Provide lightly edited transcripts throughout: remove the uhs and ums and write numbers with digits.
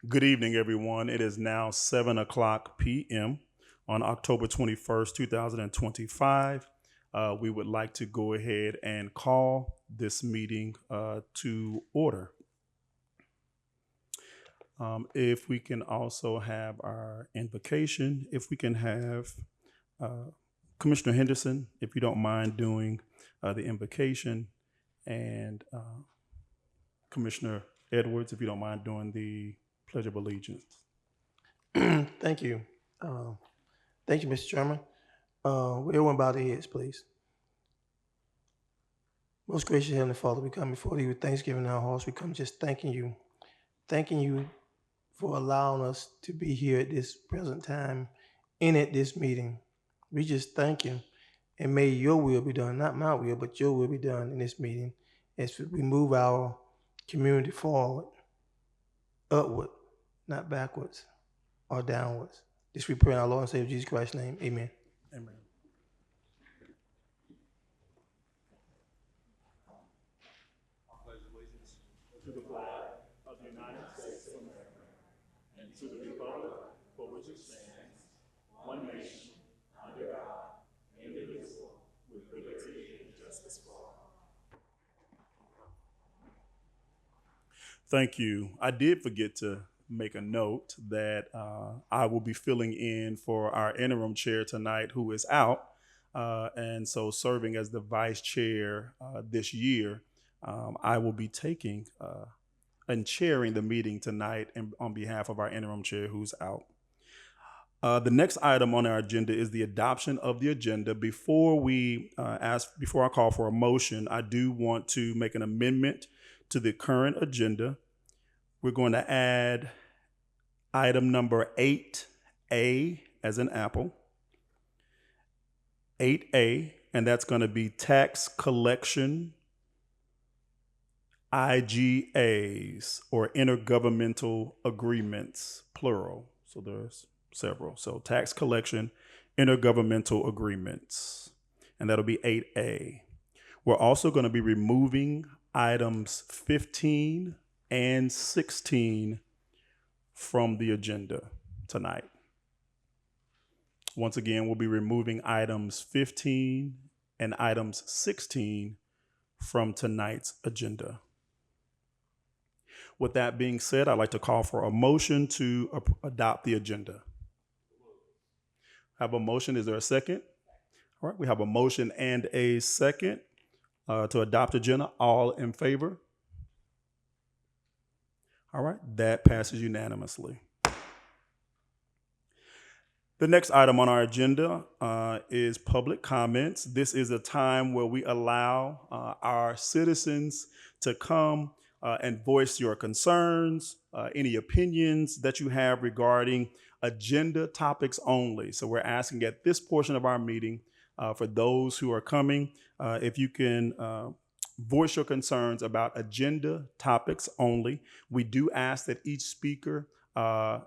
Good evening, everyone. It is now 7 o'clock p.m. on October 21st, 2025. We would like to go ahead and call this meeting to order. If we can also have our invocation, if we can have Commissioner Henderson, if you don't mind doing the invocation, and Commissioner Edwards, if you don't mind doing the Pledge of Allegiance. Thank you. Thank you, Mr. Chairman. Will everyone bow their heads, please? Most gracious Heavenly Father, we come before you with thanksgiving in our hearts. We come just thanking you for allowing us to be here at this present time and at this meeting. We just thank you, and may your will be done, not my will, but your will be done in this meeting as we move our community forward, upward, not backwards or downwards. This we pray in our Lord and Savior Jesus Christ's name. Amen. Amen. I pledge allegiance to the flag of the United States of America and to the republic for which it stands, one nation, under God, indivisible, with liberty and justice for all. Thank you. I did forget to make a note that I will be filling in for our interim chair tonight, who is out. And so serving as the vice chair this year, I will be taking and chairing the meeting tonight on behalf of our interim chair who's out. The next item on our agenda is the adoption of the agenda. Before I call for a motion, I do want to make an amendment to the current agenda. We're going to add item number 8A as in apple, 8A, and that's going to be tax collection IGAs, or intergovernmental agreements, plural. So there's several. So tax collection intergovernmental agreements, and that'll be 8A. We're also going to be removing items 15 and 16 from the agenda tonight. Once again, we'll be removing items 15 and items 16 from tonight's agenda. With that being said, I'd like to call for a motion to adopt the agenda. Have a motion. Is there a second? All right, we have a motion and a second to adopt agenda. All in favor? All right, that passes unanimously. The next item on our agenda is public comments. This is a time where we allow our citizens to come and voice your concerns, any opinions that you have regarding agenda topics only. So we're asking at this portion of our meeting for those who are coming, if you can voice your concerns about agenda topics only. We do ask that each speaker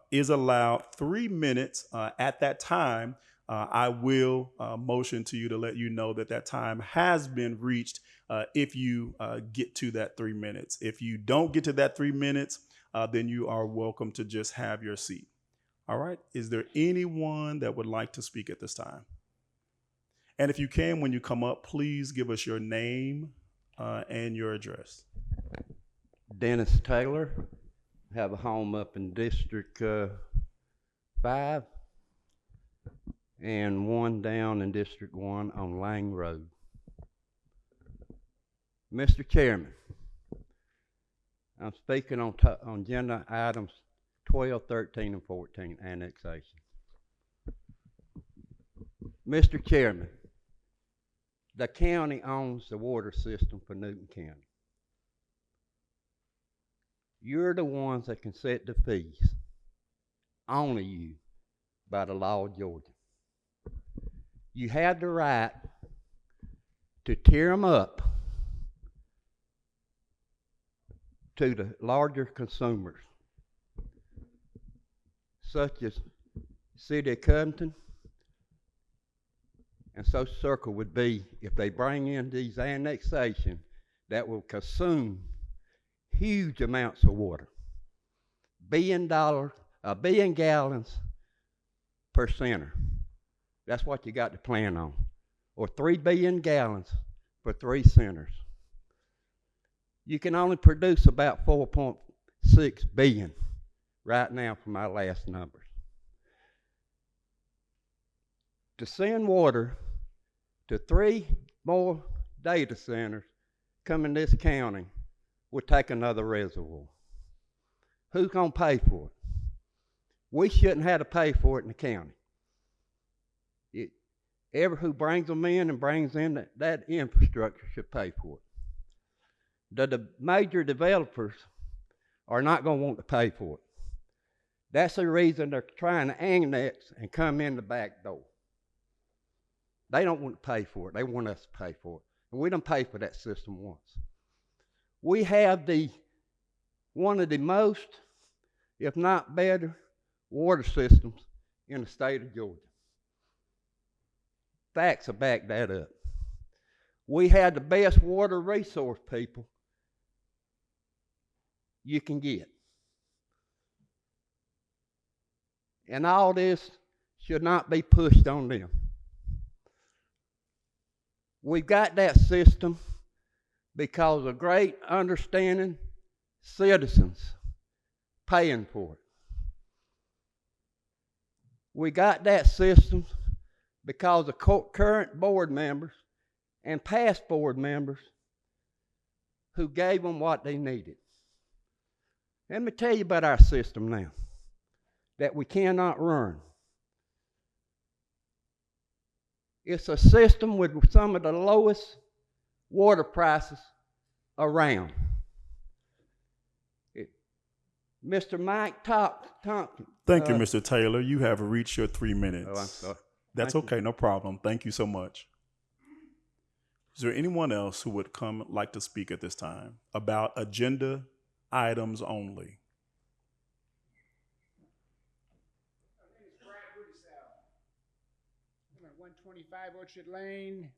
is allowed 3 minutes. At that time, I will motion to you to let you know that time has been reached if you get to that 3 minutes. If you don't get to that 3 minutes, then you are welcome to just have your seat. All right. Is there anyone that would like to speak at this time? And if you can, when you come up, please give us your name and your address. Dennis Taylor, have a home up in District 5 and one down in District 1 on Lang Road. Mr. Chairman, I'm speaking on agenda items 12, 13, and 14, annexation. Mr. Chairman, the county owns the water system for Newton County. You're the ones that can set the fees, only you, by the law of Georgia. You have the right to tear them up to the larger consumers, such as City of Covington and Social Circle would be if they bring in these annexation that will consume huge amounts of water. billion gallons per center. That's what you got to plan on. Or 3 billion gallons for 3 centers. You can only produce about 4.6 billion right now from my last numbers. To send water to 3 more data centers come in this county would take another reservoir. Who's going to pay for it? We shouldn't have to pay for it in the county. Who brings them in and brings in that infrastructure should pay for it. The major developers are not going to want to pay for it. That's the reason they're trying to annex and come in the back door. They don't want to pay for it. They want us to pay for it. And we don't pay for that system once. We have one of the most, if not better, water systems in the state of Georgia. Facts will back that up. We have the best water resource people you can get. And all this should not be pushed on them. We've got that system because of great understanding citizens paying for it. We got that system because of current board members and past board members who gave them what they needed. Let me tell you about our system now that we cannot run. It's a system with some of the lowest water prices around. Mr. Mike Tompkins. Thank you, Mr. Taylor. You have reached your 3 minutes. Oh, I'm sorry. That's okay, no problem. Thank you so much. Is there anyone else who would like to speak at this time about agenda items only? My name is Brian Bootisell. I'm at 125 Orchard Lane,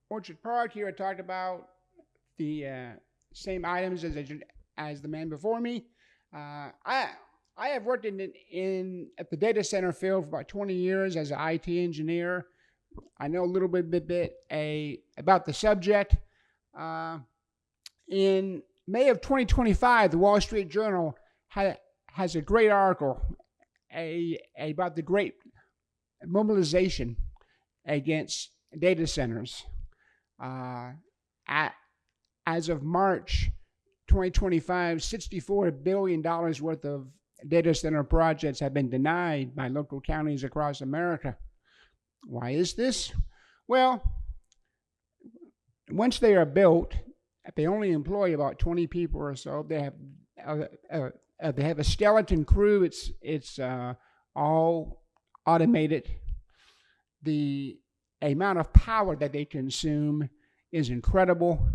Orchard Park. Here I talked about the same items as the man before me. I have worked at the data center field for about 20 years as an IT engineer. I know a little bit about the subject. In May of 2025, the Wall Street Journal has a great article about the great mobilization against data centers. As of March 2025, $64 billion worth of data center projects have been denied by local counties across America. Why is this? Well, once they are built, they only employ about 20 people or so. They have a skeleton crew. It's all automated. The amount of power that they consume is incredible.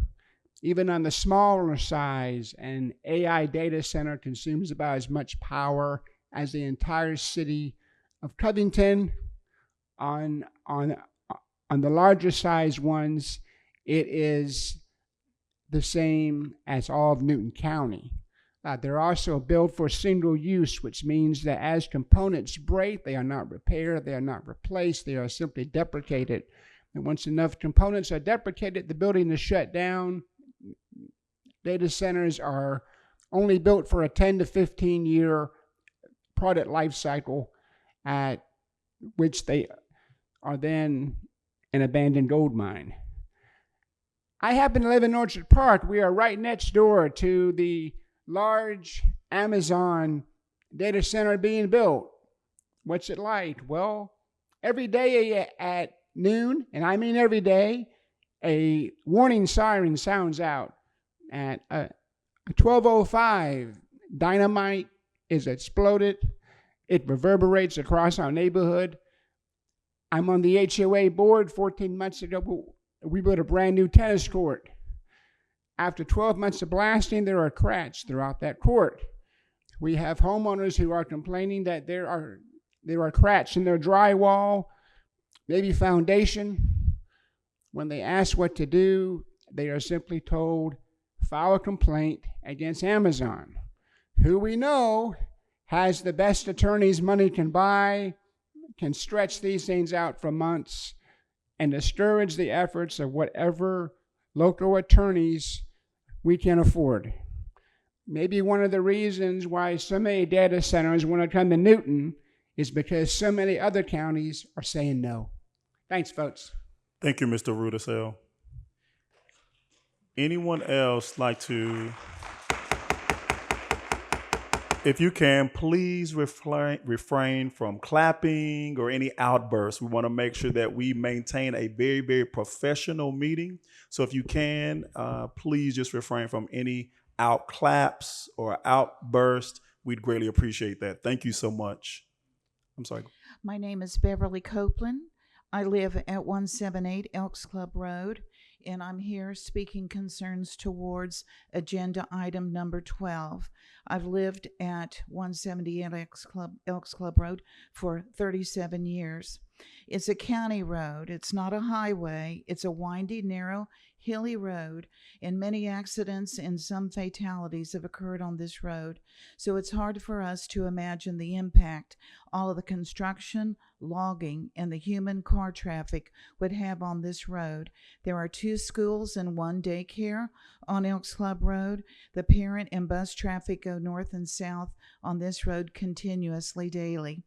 Even on the smaller size, an AI data center consumes about as much power as the entire city of Covington. On the larger size ones, it is the same as all of Newton County. They're also built for single use, which means that as components break, they are not repaired, they are not replaced, they are simply deprecated. And once enough components are deprecated, the building is shut down. Data centers are only built for a 10 to 15 year product life cycle, at which they are then an abandoned gold mine. I happen to live in Orchard Park. We are right next door to the large Amazon data center being built. What's it like? Well, every day at noon, and I mean every day, a warning siren sounds out. At 12:05, dynamite is exploded. It reverberates across our neighborhood. I'm on the HOA board. 14 months ago, we built a brand new tennis court. After 12 months of blasting, there are cracks throughout that court. We have homeowners who are complaining that there are cracks in their drywall, maybe foundation. When they ask what to do, they are simply told, file a complaint against Amazon, who we know has the best attorneys money can buy, can stretch these things out for months, and discourage the efforts of whatever local attorneys we can afford. Maybe one of the reasons why so many data centers want to come to Newton is because so many other counties are saying no. Thanks, folks. Thank you, Mr. Rudisell. Anyone else like to, if you can, please refrain from clapping or any outbursts. We want to make sure that we maintain a very, very professional meeting. So if you can, please just refrain from any out claps or outbursts. We'd greatly appreciate that. Thank you so much. I'm sorry. My name is Beverly Copeland. I live at 178 Elks Club Road, and I'm here speaking concerns towards agenda item number 12. I've lived at 178 Elks Club Road for 37 years. It's a county road. It's not a highway. It's a windy, narrow, hilly road, and many accidents and some fatalities have occurred on this road. So it's hard for us to imagine the impact all of the construction, logging, and the human car traffic would have on this road. There are 2 schools and 1 daycare on Elks Club Road. The parent and bus traffic go north and south on this road continuously daily.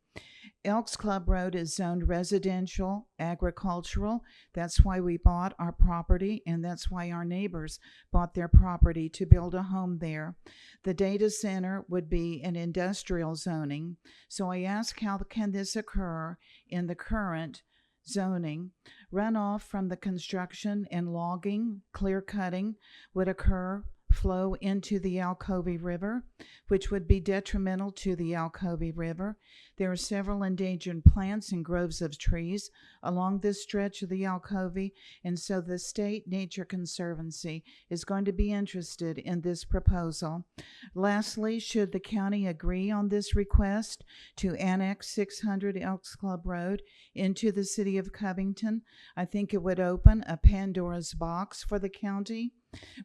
Elks Club Road is zoned residential, agricultural. That's why we bought our property, and that's why our neighbors bought their property to build a home there. The data center would be an industrial zoning. So I ask, how can this occur in the current zoning? Runoff from the construction and logging, clear cutting would flow into the Alcovy River, which would be detrimental to the Alcovy River. There are several endangered plants and groves of trees along this stretch of the Alcovy, and so the State Nature Conservancy is going to be interested in this proposal. Lastly, should the county agree on this request to annex 600 Elks Club Road into the City of Covington, I think it would open a Pandora's box for the county.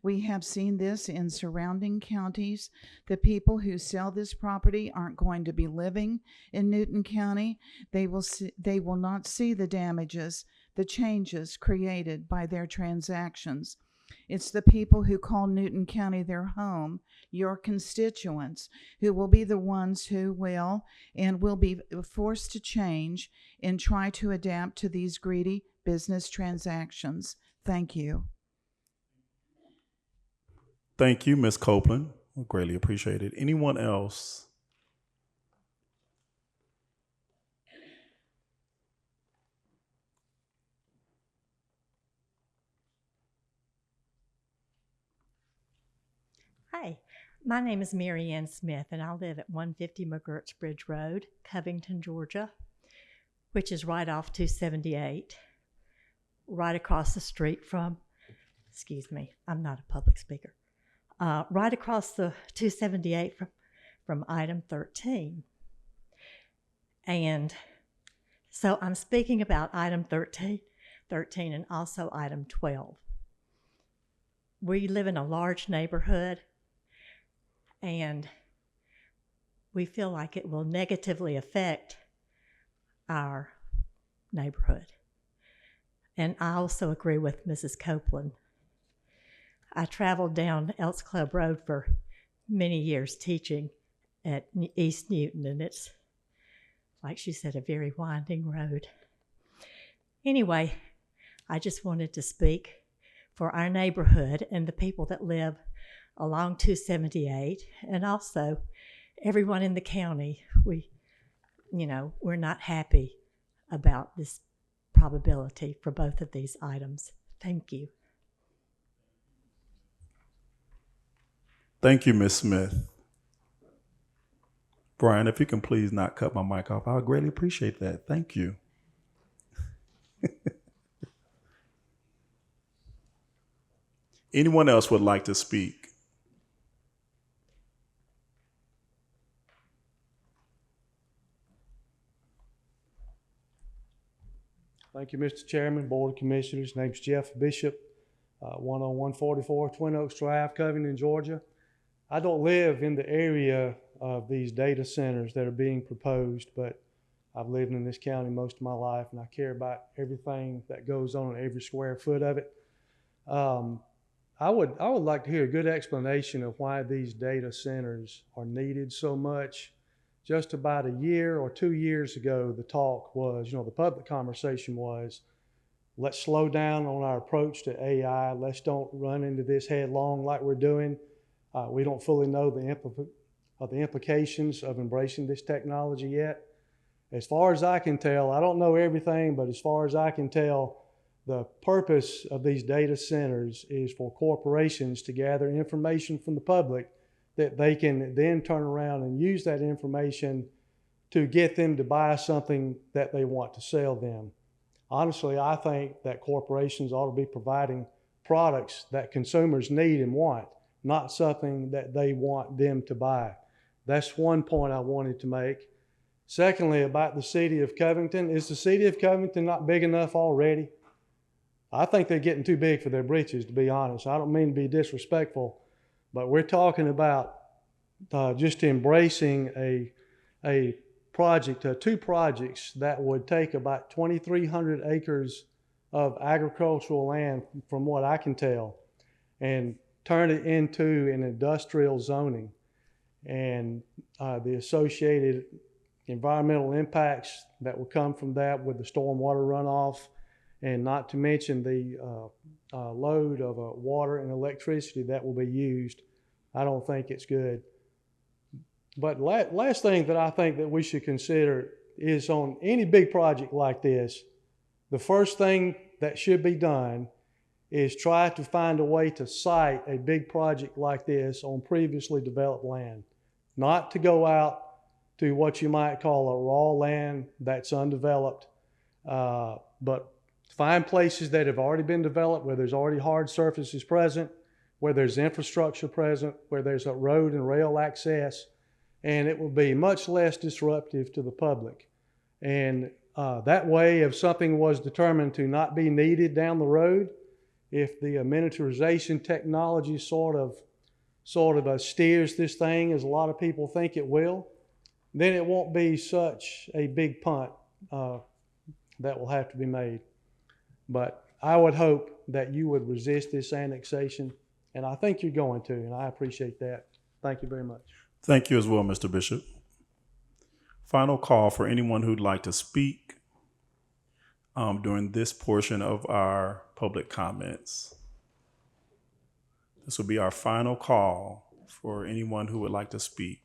We have seen this in surrounding counties. The people who sell this property aren't going to be living in Newton County. They will not see the damages, the changes created by their transactions. It's the people who call Newton County their home, your constituents, who will be the ones who will be forced to change and try to adapt to these greedy business transactions. Thank you. Thank you, Ms. Copeland. We greatly appreciate it. Anyone else? Hi, my name is Mary Ann Smith, and I live at 150 McGurk's Bridge Road, Covington, Georgia, which is right off 278, right across the street from, excuse me, I'm not a public speaker, right across the 278 from item 13. And so I'm speaking about item 13 and also item 12. We live in a large neighborhood, and we feel like it will negatively affect our neighborhood. And I also agree with Mrs. Copeland. I traveled down Elks Club Road for many years teaching at East Newton, and it's, like she said, a very winding road. Anyway, I just wanted to speak for our neighborhood and the people that live along 278, and also everyone in the county. We're not happy about this probability for both of these items. Thank you. Thank you, Ms. Smith. Brian, if you can please not cut my mic off, I would greatly appreciate that. Thank you. Anyone else would like to speak? Thank you, Mr. Chairman, Board of Commissioners. Name's Jeff Bishop, 10144 Twin Oaks Drive, Covington, Georgia. I don't live in the area of these data centers that are being proposed, but I've lived in this county most of my life, and I care about everything that goes on in every square foot of it. I would like to hear a good explanation of why these data centers are needed so much. Just about a year or 2 years ago, the talk was, the public conversation was, let's slow down on our approach to AI. Let's don't run into this headlong like we're doing. We don't fully know the implications of embracing this technology yet. As far as I can tell, I don't know everything, but as far as I can tell, the purpose of these data centers is for corporations to gather information from the public that they can then turn around and use that information to get them to buy something that they want to sell them. Honestly, I think that corporations ought to be providing products that consumers need and want, not something that they want them to buy. That's one point I wanted to make. Secondly, about the City of Covington, is the City of Covington not big enough already? I think they're getting too big for their britches, to be honest. I don't mean to be disrespectful, but we're talking about just embracing a project, two projects that would take about 2,300 acres of agricultural land, from what I can tell, and turn it into an industrial zoning. And the associated environmental impacts that will come from that with the stormwater runoff, and not to mention the load of water and electricity that will be used. I don't think it's good. But last thing that I think that we should consider is, on any big project like this, the first thing that should be done is try to find a way to site a big project like this on previously developed land. Not to go out to what you might call a raw land that's undeveloped, but find places that have already been developed, where there's already hard surfaces present, where there's infrastructure present, where there's a road and rail access, and it will be much less disruptive to the public. And that way, if something was determined to not be needed down the road, if the miniaturization technology sort of steers this thing, as a lot of people think it will, then it won't be such a big punt that will have to be made. But I would hope that you would resist this annexation, and I think you're going to, and I appreciate that. Thank you very much. Thank you as well, Mr. Bishop. Final call for anyone who'd like to speak during this portion of our public comments. This will be our final call for anyone who would like to speak.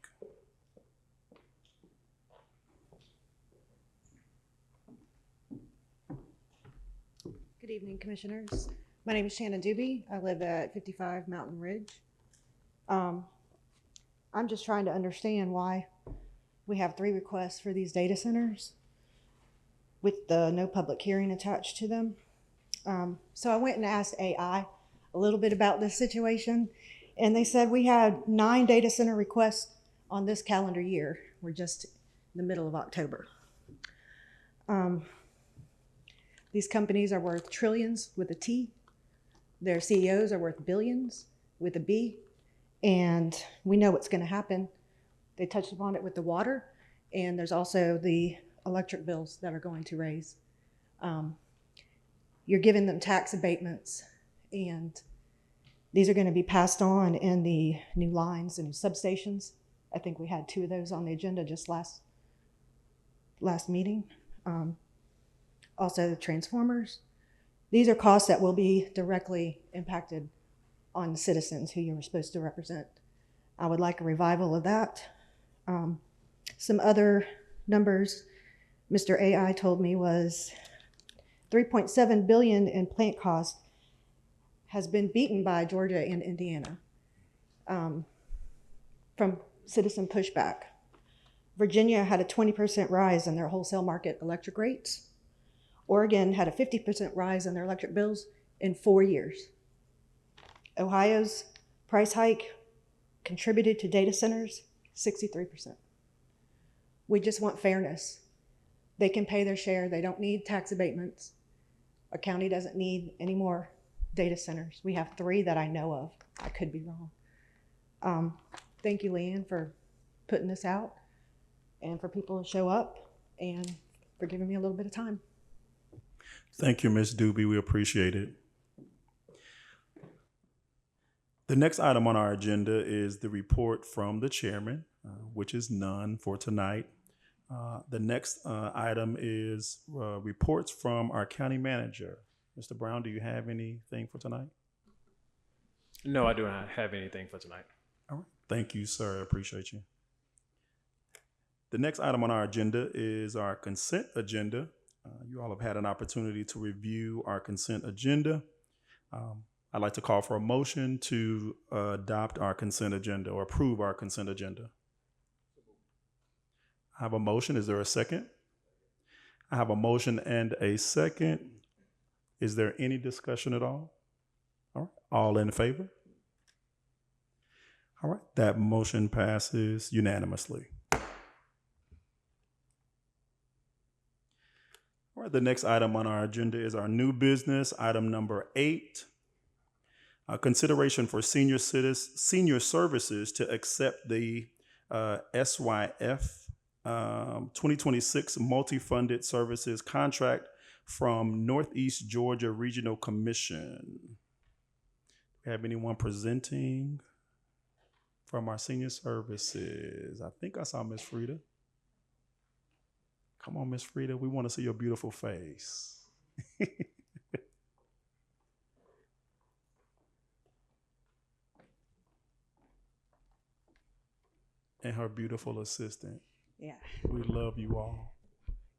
Good evening, Commissioners. My name is Shannon Doobie. I live at 55 Mountain Ridge. I'm just trying to understand why we have 3 requests for these data centers with the no public hearing attached to them. So I went and asked AI a little bit about this situation, and they said we had 9 data center requests on this calendar year. We're just in the middle of October. These companies are worth trillions with a T. Their CEOs are worth billions with a B. And we know what's going to happen. They touched upon it with the water, and there's also the electric bills that are going to raise. You're giving them tax abatements, and these are going to be passed on in the new lines and substations. I think we had 2 of those on the agenda just last meeting. Also the transformers. These are costs that will be directly impacted on the citizens who you're supposed to represent. I would like a revival of that. Some other numbers Mr. AI told me was $3.7 billion in plant cost has been beaten by Georgia and Indiana from citizen pushback. Virginia had a 20% rise in their wholesale market electric rates. Oregon had a 50% rise in their electric bills in 4 years. Ohio's price hike contributed to data centers 63%. We just want fairness. They can pay their share. They don't need tax abatements. Our county doesn't need any more data centers. We have 3 that I know of. I could be wrong. Thank you, Leanne, for putting this out and for people to show up and for giving me a little bit of time. Thank you, Ms. Doobie. We appreciate it. The next item on our agenda is the report from the chairman, which is none for tonight. The next item is reports from our county manager. Mr. Brown, do you have anything for tonight? No, I do not have anything for tonight. All right. Thank you, sir. I appreciate you. The next item on our agenda is our consent agenda. You all have had an opportunity to review our consent agenda. I'd like to call for a motion to adopt our consent agenda or approve our consent agenda. I have a motion. Is there a second? I have a motion and a second. Is there any discussion at all? All right. All in favor? All right. That motion passes unanimously. All right. The next item on our agenda is our new business, item number 8. Consideration for senior services to accept the SYF 2026 multi-funded services contract from Northeast Georgia Regional Commission. Do we have anyone presenting from our senior services? I think I saw Miss Frida. Come on, Miss Frida. We want to see your beautiful face. And her beautiful assistant. Yeah. We love you all.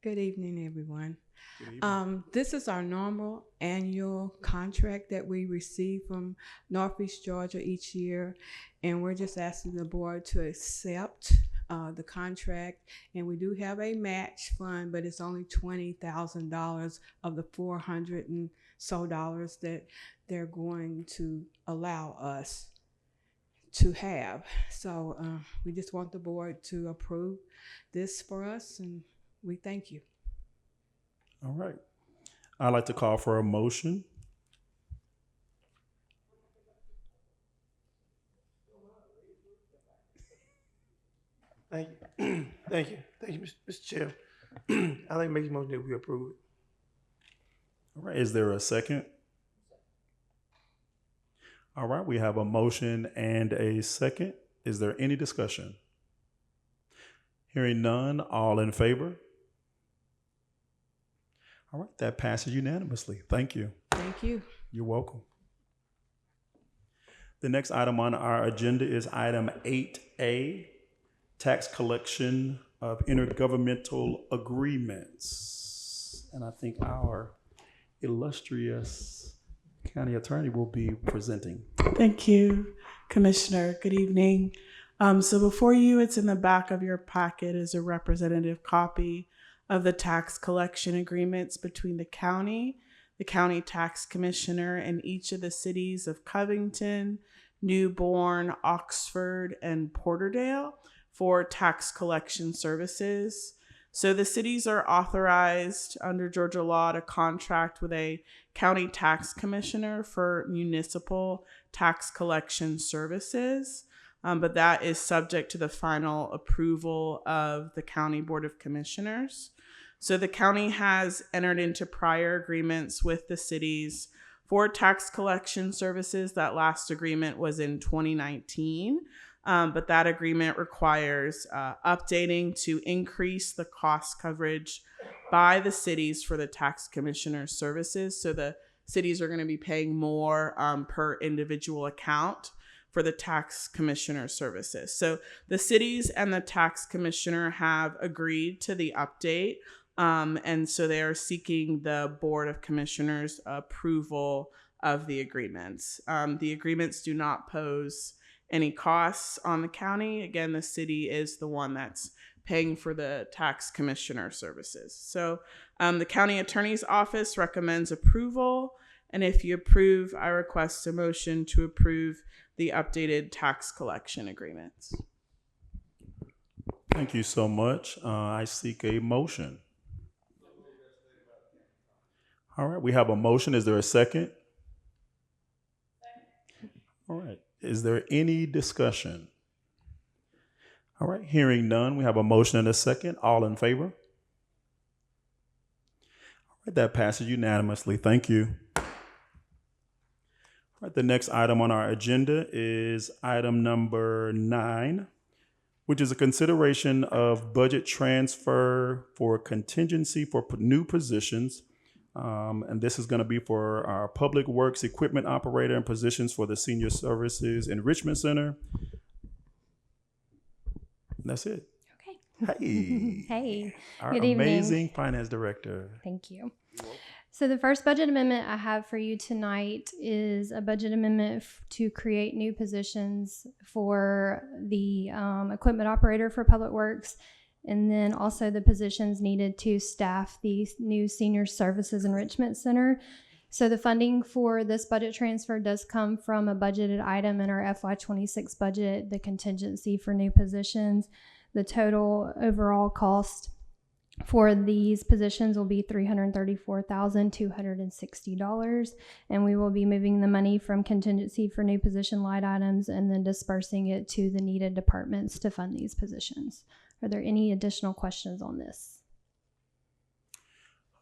Good evening, everyone. Good evening. This is our normal annual contract that we receive from Northeast Georgia each year, and we're just asking the board to accept the contract. And we do have a match fund, but it's only $20,000 of the $400 and so dollars that they're going to allow us to have. So we just want the board to approve this for us, and we thank you. All right. I'd like to call for a motion. Thank you. Thank you. Thank you, Mr. Chair. I'd like to make a motion that we approve it. All right. Is there a second? All right. We have a motion and a second. Is there any discussion? Hearing none, all in favor? All right. That passes unanimously. Thank you. Thank you. You're welcome. The next item on our agenda is item 8A, tax collection of intergovernmental agreements. And I think our illustrious county attorney will be presenting. Thank you, Commissioner. Good evening. So before you, it's in the back of your packet is a representative copy of the tax collection agreements between the county tax commissioner, and each of the cities of Covington, Newborn, Oxford, and Porterdale for tax collection services. So the cities are authorized under Georgia law to contract with a county tax commissioner for municipal tax collection services, but that is subject to the final approval of the County Board of Commissioners. So the county has entered into prior agreements with the cities for tax collection services. That last agreement was in 2019. But that agreement requires updating to increase the cost coverage by the cities for the tax commissioner services. So the cities are going to be paying more per individual account for the tax commissioner services. So the cities and the tax commissioner have agreed to the update. And so they are seeking the Board of Commissioners approval of the agreements. The agreements do not pose any costs on the county. Again, the city is the one that's paying for the tax commissioner services. So the county attorney's office recommends approval. And if you approve, I request a motion to approve the updated tax collection agreements. Thank you so much. I seek a motion. All right, we have a motion. Is there a second? All right. Is there any discussion? All right, hearing none, we have a motion and a second. All in favor? All right, that passes unanimously. Thank you. All right, the next item on our agenda is item number 9, which is a consideration of budget transfer for contingency for new positions. And this is going to be for our public works equipment operator and positions for the Senior Services Enrichment Center. And that's it. Okay. Hey. Hey. Our Good evening. amazing finance director. Thank you. So the first budget amendment I have for you tonight is a budget amendment to create new positions for the equipment operator for Public Works, and then also the positions needed to staff the new Senior Services Enrichment Center. So the funding for this budget transfer does come from a budgeted item in our FY26 budget, the contingency for new positions. The total overall cost for these positions will be $334,260, and we will be moving the money from contingency for new position line items and then dispersing it to the needed departments to fund these positions. Are there any additional questions on this?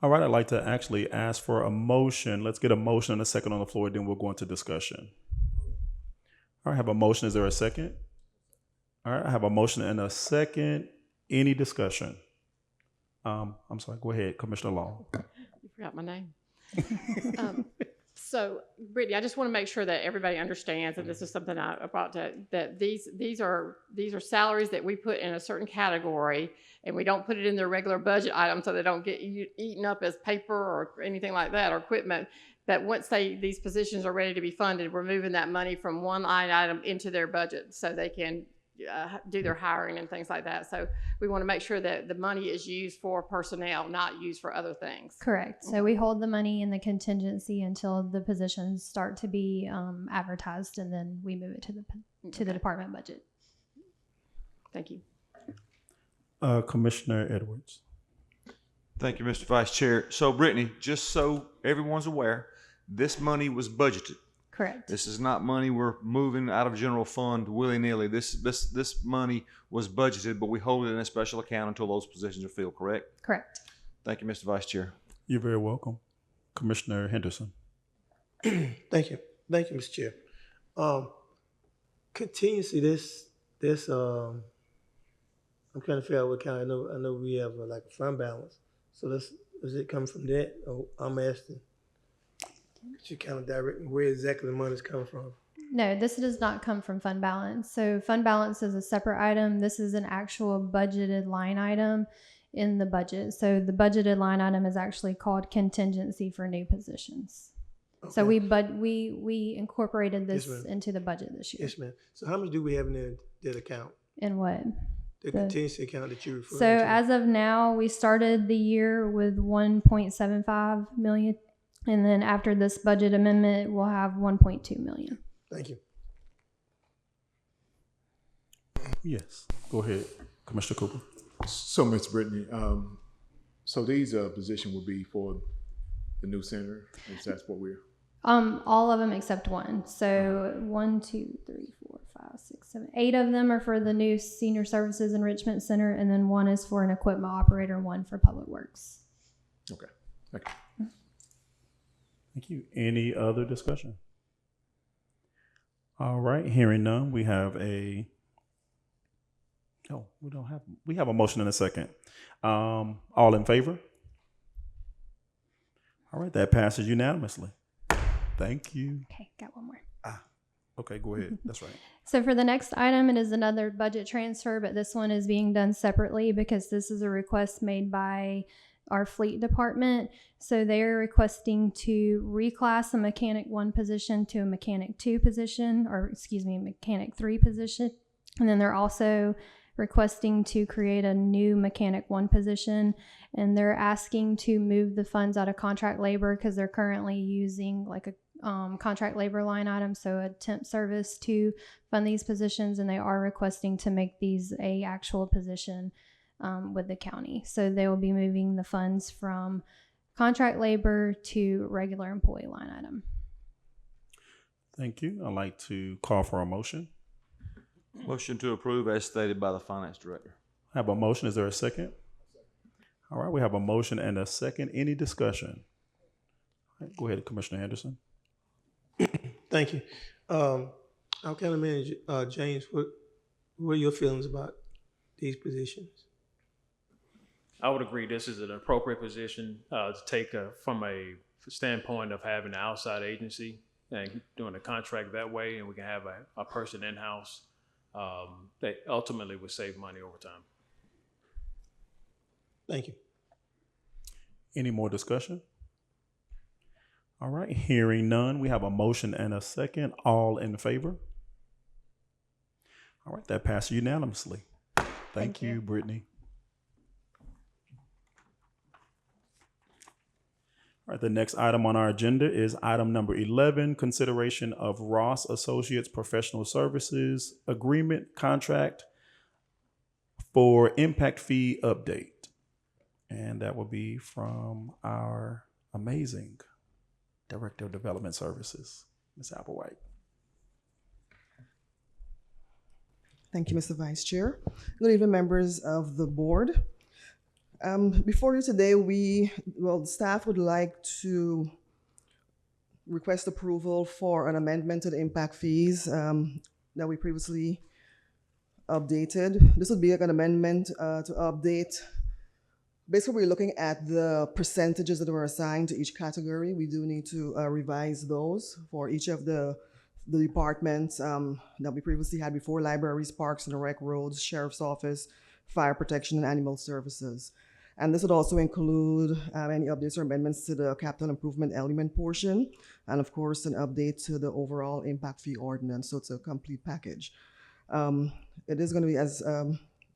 All right, I'd like to actually ask for a motion. Let's get a motion and a second on the floor, then we'll go into discussion. All right, I have a motion. Is there a second? All right, I have a motion and a second. Any discussion? I'm sorry, go ahead, Commissioner Long. You forgot my name. So, Brittany, I just want to make sure that everybody understands, and this is something I brought to, that these are salaries that we put in a certain category, and we don't put it in their regular budget items so they don't get eaten up as paper or anything like that, or equipment. That once these positions are ready to be funded, we're moving that money from one line item into their budget so they can do their hiring and things like that. So we want to make sure that the money is used for personnel, not used for other things. Correct. So we hold the money in the contingency until the positions start to be advertised, and then we move it to the department budget. Thank you. Commissioner Edwards. Thank you, Mr. Vice Chair. So, Brittany, just so everyone's aware, this money was budgeted. Correct. This is not money we're moving out of general fund willy-nilly. This money was budgeted, but we hold it in a special account until those positions are filled, correct? Correct. Thank you, Mr. Vice Chair. You're very welcome. Commissioner Henderson. Thank you. Thank you, Mr. Chair. Contingency, I'm trying to figure out what kind. I know we have like a fund balance. So does it come from that? Or I'm asking. Could you kind of direct me where exactly the money's coming from? No, this does not come from fund balance. So fund balance is a separate item. This is an actual budgeted line item in the budget. So the budgeted line item is actually called contingency for new positions. Okay. So we incorporated this into the budget this year. Yes, ma'am. So how much do we have in that account? In what? The contingency account that you referred to. So as of now, we started the year with $1.75 million. And then after this budget amendment, we'll have $1.2 million. Thank you. Yes, go ahead, Commissioner Cooper. So, Ms. Brittany, so these positions will be for the new center. Is that what we're? All of them except one. So 1, 2, 3, 4, 5, 6, 7, 8 of them are for the new Senior Services Enrichment Center, and then one is for an equipment operator, one for Public Works. Okay, thank you. Thank you. Any other discussion? All right, hearing none, we have a motion in a second. All in favor? All right, that passes unanimously. Thank you. Okay, got one more. Okay, go ahead. That's right. So for the next item, it is another budget transfer, but this one is being done separately because this is a request made by our fleet department. So they're requesting to reclass a mechanic 1 position to a mechanic 2 position, mechanic 3 position. And then they're also requesting to create a new mechanic 1 position. And they're asking to move the funds out of contract labor because they're currently using like a contract labor line item, so a temp service to fund these positions. And they are requesting to make these a actual position with the county. So they will be moving the funds from contract labor to regular employee line item. Thank you. I'd like to call for a motion. Motion to approve as stated by the finance director. I have a motion. Is there a second? All right, we have a motion and a second. Any discussion? All right, go ahead, Commissioner Henderson. Thank you. Our county manager, James, what are your feelings about these positions? I would agree this is an appropriate position to take from a standpoint of having an outside agency and doing a contract that way, and we can have a person in-house that ultimately would save money over time. Thank you. Any more discussion? All right, hearing none, we have a motion and a second. All in favor? All right, that passed unanimously. Thank you, Brittany. All right, the next item on our agenda is item number 11, consideration of Ross Associates Professional Services Agreement Contract for Impact Fee Update. And that will be from our amazing Director of Development Services, Ms. Applewhite. Thank you, Mr. Vice Chair. Good evening, members of the board. Before you today, the staff would like to request approval for an amendment to the impact fees that we previously updated. This would be like an amendment to update. Basically, we're looking at the percentages that were assigned to each category. We do need to revise those for each of the departments that we previously had before: libraries, parks and rec, roads, sheriff's office, fire protection, and animal services. And this would also include any updates or amendments to the capital improvement element portion, and of course, an update to the overall impact fee ordinance. So it's a complete package. It is going to be, as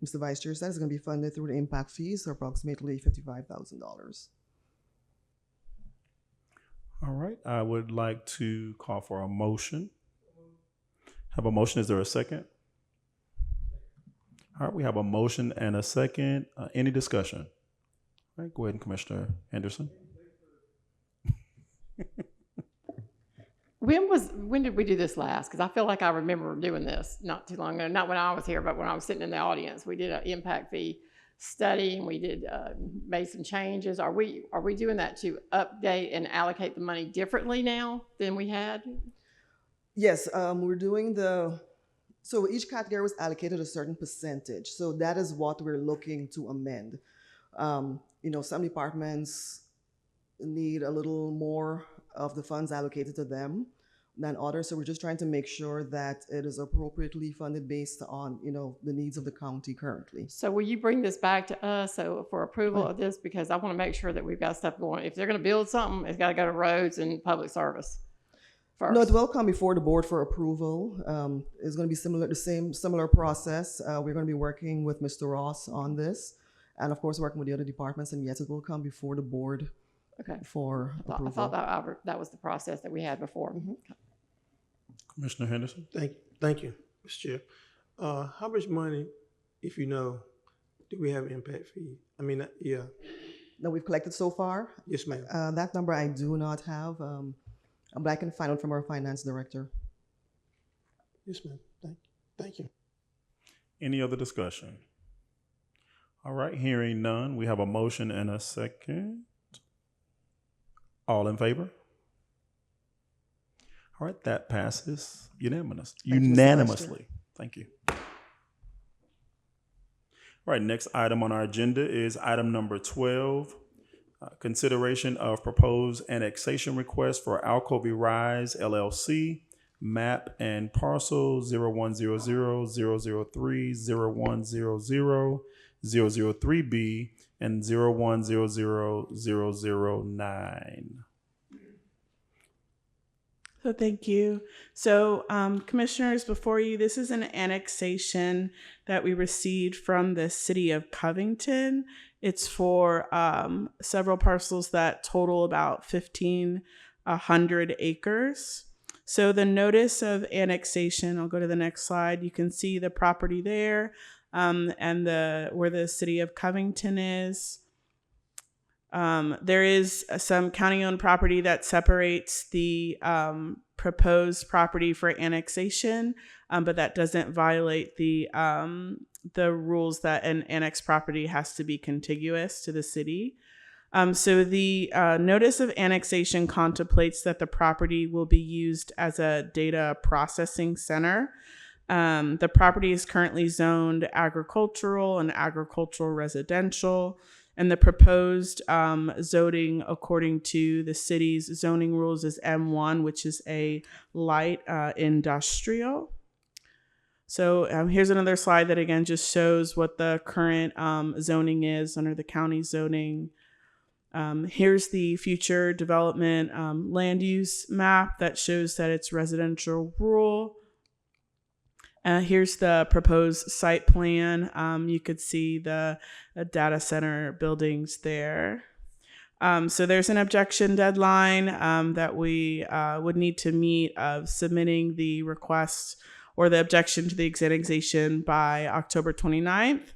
Mr. Vice Chair said, it's going to be funded through the impact fees, so approximately $55,000. All right, I would like to call for a motion. Have a motion. Is there a second? All right, we have a motion and a second. Any discussion? All right, go ahead, Commissioner Henderson. When did we do this last? Because I feel like I remember doing this not too long ago. Not when I was here, but when I was sitting in the audience. We did an impact fee study, and we did made some changes. Are we doing that to update and allocate the money differently now than we had? Yes, we're doing so each category was allocated a certain percentage. So that is what we're looking to amend. Some departments need a little more of the funds allocated to them than others. So we're just trying to make sure that it is appropriately funded based on, the needs of the county currently. So will you bring this back to us for approval of this? Because I want to make sure that we've got stuff going. If they're going to build something, it's got to go to roads and public service first. No, it will come before the board for approval. It's going to be similar process. We're going to be working with Mr. Ross on this, and of course working with the other departments. And yes, it will come before the board. Okay. For approval. I thought that was the process that we had before. Mm-hmm. Commissioner Henderson. Thank you, Mr. Chair. How much money, if you know, do we have impact fee? That we've collected so far? Yes, ma'am. That number I do not have, but I can find out from our finance director. Yes, ma'am. Thank you. Any other discussion? All right, hearing none, we have a motion and a second. All in favor? All right, that passes unanimously. Thank you. All right, next item on our agenda is item number 12, consideration of proposed annexation request for Alcovy Rise, LLC, Map and Parcel 0100-003-01000-003B, and 0100-009. So thank you. So commissioners, before you, this is an annexation that we received from the City of Covington. It's for several parcels that total about 1,500 acres. So the notice of annexation, I'll go to the next slide. You can see the property there and where the City of Covington is. There is some county-owned property that separates the proposed property for annexation, but that doesn't violate the rules that an annexed property has to be contiguous to the city. So the notice of annexation contemplates that the property will be used as a data processing center. The property is currently zoned agricultural and agricultural residential, and the proposed zoning according to the city's zoning rules is M1, which is a light industrial. So here's another slide that again just shows what the current zoning is under the county zoning. Here's the future development land use map that shows that it's residential rural. Here's the proposed site plan. You could see the data center buildings there. So there's an objection deadline that we would need to meet of submitting the request or the objection to the annexation by October 29th.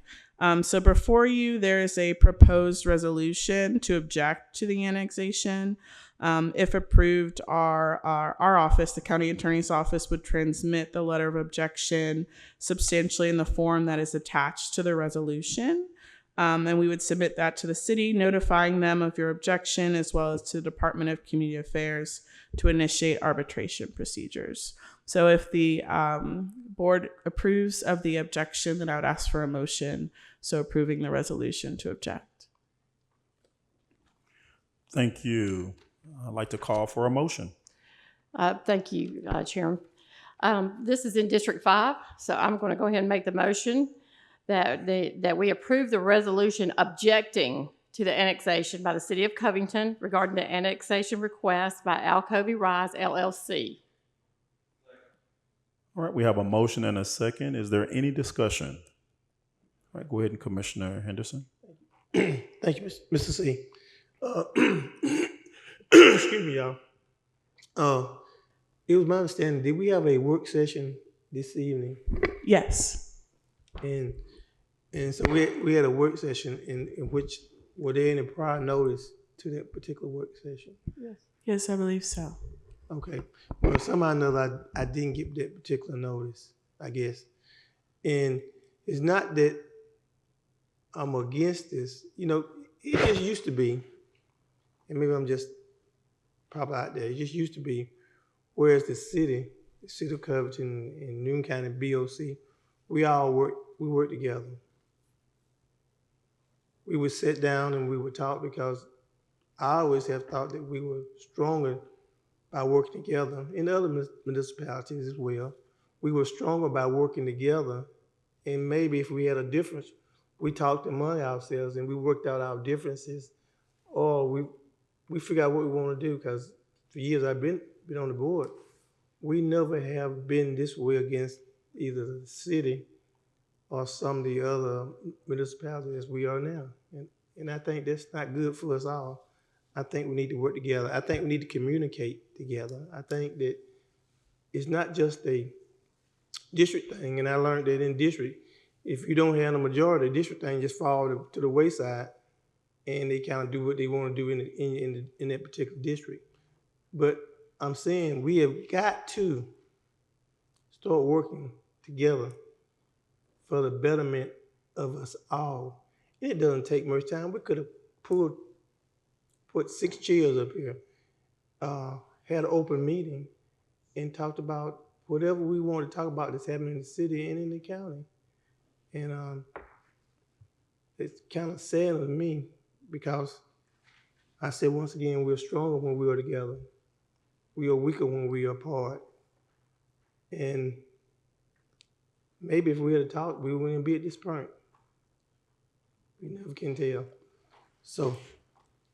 So before you, there is a proposed resolution to object to the annexation. If approved, our office, the county attorney's office, would transmit the letter of objection substantially in the form that is attached to the resolution. And we would submit that to the city, notifying them of your objection, as well as to the Department of Community Affairs to initiate arbitration procedures. So if the board approves of the objection, then I would ask for a motion, so approving the resolution to object. Thank you. I'd like to call for a motion. Thank you, Chairman. This is in District 5, so I'm going to go ahead and make the motion that we approve the resolution objecting to the annexation by the City of Covington regarding the annexation request by Alcovy Rise, LLC. All right, we have a motion and a second. Is there any discussion? All right, go ahead, Commissioner Henderson. Thank you, Mr. C. Excuse me, y'all. It was my understanding, did we have a work session this evening? Yes. And so we had a work session in which, were there any prior notice to that particular work session? Yes. Yes, I believe so. Okay. Well, somehow or another, I didn't get that particular notice, I guess. And it's not that I'm against this. You know, it just used to be, and maybe I'm just probably out there, it just used to be, whereas the City of Covington and Newton County BOC, we work together. We would sit down and we would talk, because I always have thought that we were stronger by working together. In other municipalities as well, we were stronger by working together. And maybe if we had a difference, we talked among ourselves and we worked out our differences, or we figured out what we want to do. Because for years I've been on the board, we never have been this way against either the city or some of the other municipalities as we are now. And I think that's not good for us all. I think we need to work together. I think we need to communicate together. I think that it's not just a district thing. And I learned that in district, if you don't have a majority, the district thing just falls to the wayside, and they kind of do what they want to do in that particular district. But I'm saying we have got to start working together for the betterment of us all. It doesn't take much time. We could have put 6 chairs up here, had an open meeting, and talked about whatever we want to talk about that's happening in the city and in the county. And it's kind of sad to me, because I said once again, we're stronger when we are together. We are weaker when we are apart. And maybe if we had talked, we wouldn't be at this point. We never can tell. So,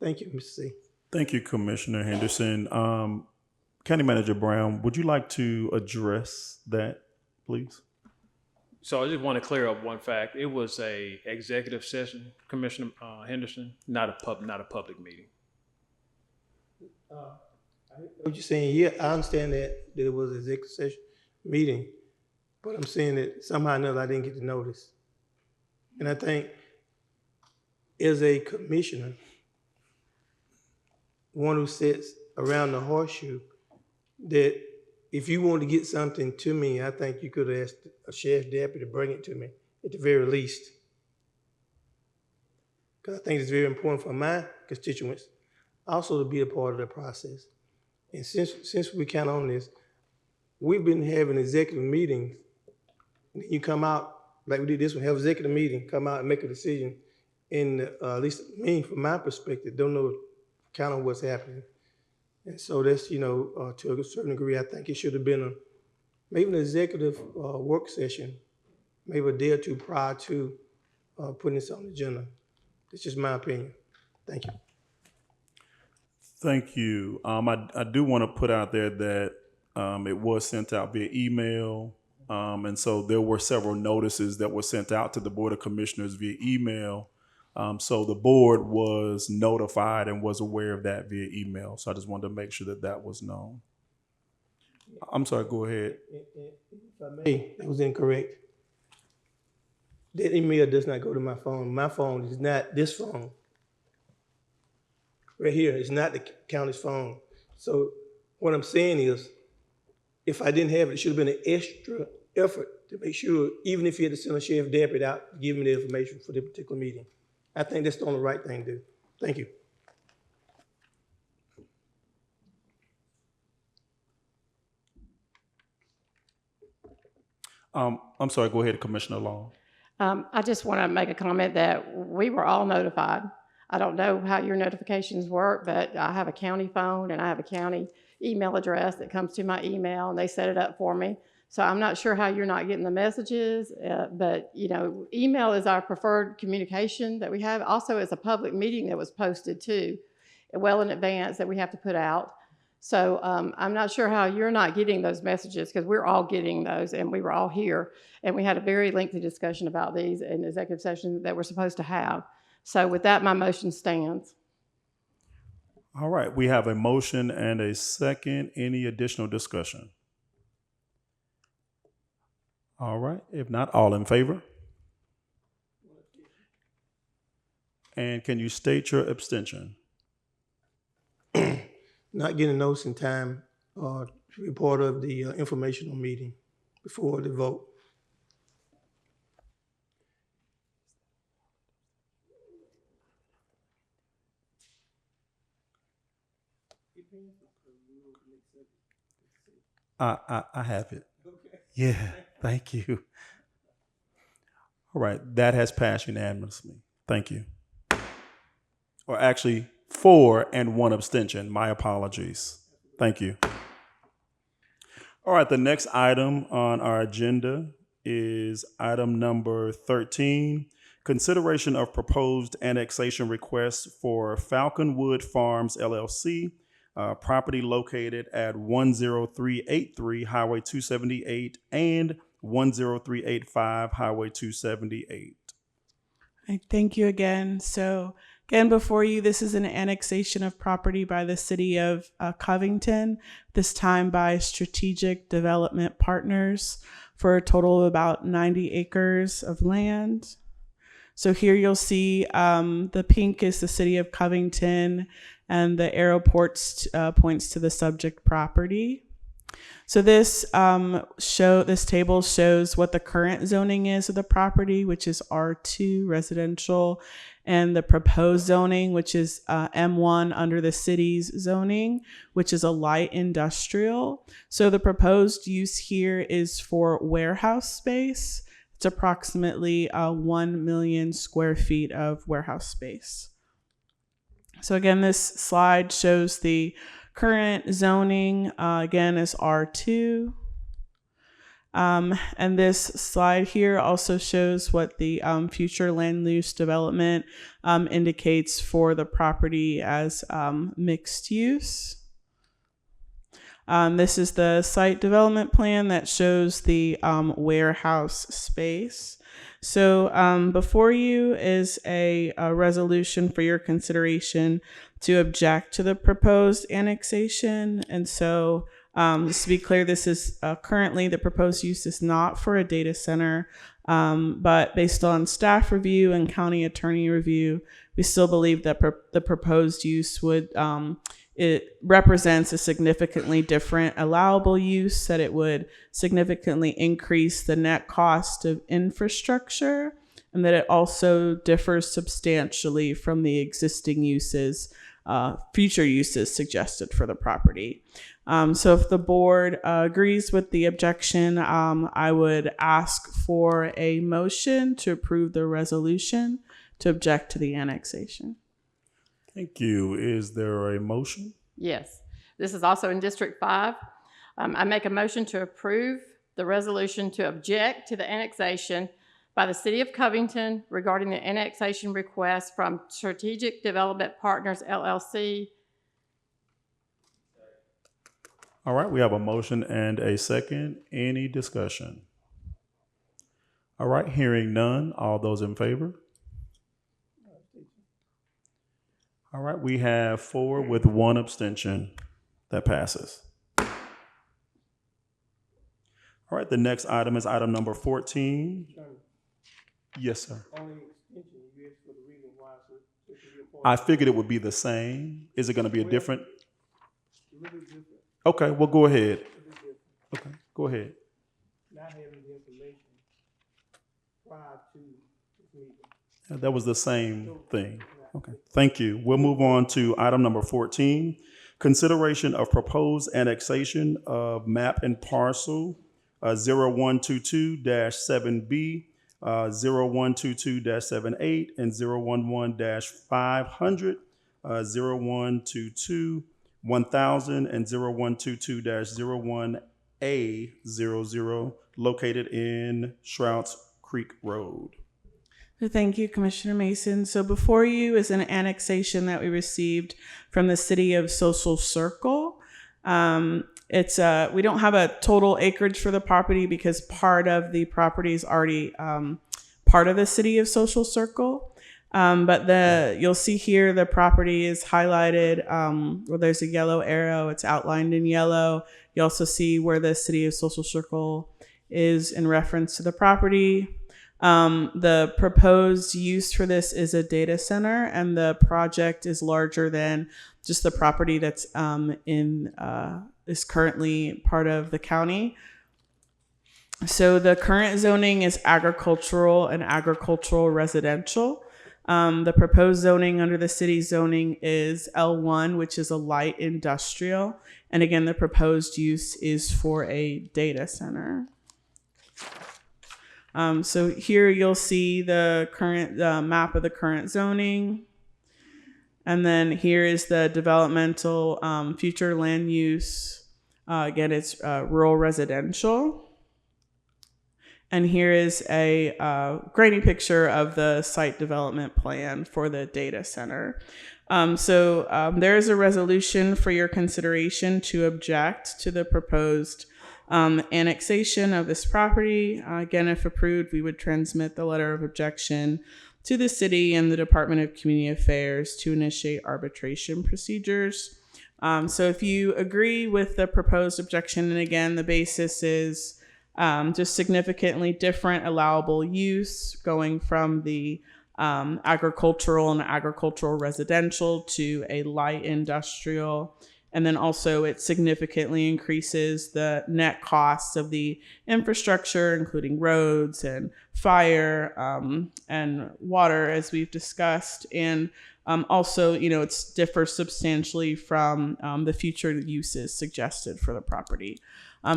thank you, Mr. C. Thank you, Commissioner Henderson. County Manager Brown, would you like to address that, please? So I just want to clear up one fact. It was a executive session, Commissioner Henderson, not a public meeting. What you're saying, yeah, I understand that it was an executive session meeting, but I'm saying that somehow or another I didn't get the notice. And I think as a commissioner, one who sits around the horseshoe, that if you want to get something to me, I think you could ask a sheriff's deputy to bring it to me at the very least. Because I think it's very important for my constituents also to be a part of the process. And since we count on this, we've been having executive meetings. You come out, like we did this one, have an executive meeting, come out and make a decision. And at least me, from my perspective, don't know kind of what's happening. And so that's, to a certain degree, I think it should have been maybe an executive work session, maybe a day or two prior to putting this on the agenda. It's just my opinion. Thank you. Thank you. I do want to put out there that it was sent out via email. And so there were several notices that were sent out to the Board of Commissioners via email. So the board was notified and was aware of that via email. So I just wanted to make sure that that was known. I'm sorry, go ahead. If I may, it was incorrect. That email does not go to my phone. My phone is not this phone. Right here, it's not the county's phone. So what I'm saying is, if I didn't have it, it should have been an extra effort to make sure, even if you had to send a sheriff deputy out to give me the information for the particular meeting. I think that's the only right thing to do. Thank you. I'm sorry, go ahead, Commissioner Long. I just want to make a comment that we were all notified. I don't know how your notifications work, but I have a county phone and I have a county email address that comes to my email, and they set it up for me. So I'm not sure how you're not getting the messages, but email is our preferred communication that we have. Also, it's a public meeting that was posted too, well in advance, that we have to put out. So I'm not sure how you're not getting those messages, because we're all getting those, and we were all here, and we had a very lengthy discussion about these in the executive session that we're supposed to have. So with that, my motion stands. All right, we have a motion and a second. Any additional discussion? All right, if not, all in favor? And can you state your abstention? Not getting notice in time to be part of the informational meeting before the vote. I have it. Okay. Yeah, thank you. All right, that has passed unanimously. Thank you. Or actually, 4 and 1 abstention. My apologies. Thank you. All right, the next item on our agenda is item number 13, consideration of proposed annexation request for Falconwood Farms, LLC, property located at 10383 Highway 278 and 10385 Highway 278. Thank you again. So again, before you, this is an annexation of property by the City of Covington, this time by Strategic Development Partners, for a total of about 90 acres of land. So here you'll see the pink is the City of Covington, and the arrow points to the subject property. So this table shows what the current zoning is of the property, which is R2 residential, and the proposed zoning, which is M1 under the city's zoning, which is a light industrial. So the proposed use here is for warehouse space. It's approximately 1 million square feet of warehouse space. So again, this slide shows the current zoning, again, is R2. And this slide here also shows what the future land use development indicates for the property as mixed use. This is the site development plan that shows the warehouse space. So before you is a resolution for your consideration to object to the proposed annexation. And so just to be clear, this is currently the proposed use is not for a data center, but based on staff review and county attorney review, we still believe that the proposed use would it represents a significantly different allowable use, that it would significantly increase the net cost of infrastructure, and that it also differs substantially from the existing uses, future uses suggested for the property. So if the board agrees with the objection, I would ask for a motion to approve the resolution to object to the annexation. Thank you. Is there a motion? Yes. This is also in District 5. I make a motion to approve the resolution to object to the annexation by the City of Covington regarding the annexation request from Strategic Development Partners, LLC. All right, we have a motion and a second. Any discussion? All right, hearing none. All those in favor? All right, we have 4 with 1 abstention. That passes. All right, the next item is item number 14. Yes, sir. I figured it would be the same. Is it going to be a different? Okay, well, go ahead. Okay, go ahead. Not having the information prior to this meeting. Yeah, that was the same thing. Okay, thank you. We'll move on to item number 14. Consideration of proposed annexation of Map and Parcel 0122-7B, 0122-78, and 011-500, 0122-1000, and 0122-01A00, located in Shrouds Creek Road. Thank you, Commissioner Mason. So before you is an annexation that we received from the City of Social Circle. We don't have a total acreage for the property because part of the property is already part of the City of Social Circle. But you'll see here the property is highlighted where there's a yellow arrow. It's outlined in yellow. You also see where the City of Social Circle is in reference to the property. The proposed use for this is a data center, and the project is larger than just the property that's is currently part of the county. So the current zoning is agricultural and agricultural residential. The proposed zoning under the city zoning is L1, which is a light industrial. And again, the proposed use is for a data center. So here you'll see the current map of the current zoning. And then here is the developmental future land use. Again, it's rural residential. And here is a grading picture of the site development plan for the data center. There is a resolution for your consideration to object to the proposed annexation of this property. Again, if approved, we would transmit the letter of objection to the city and the Department of Community Affairs to initiate arbitration procedures. So if you agree with the proposed objection, and again, the basis is just significantly different allowable use going from the agricultural and agricultural residential to a light industrial. And then also it significantly increases the net costs of the infrastructure, including roads and fire and water, as we've discussed. And also, it differs substantially from the future uses suggested for the property.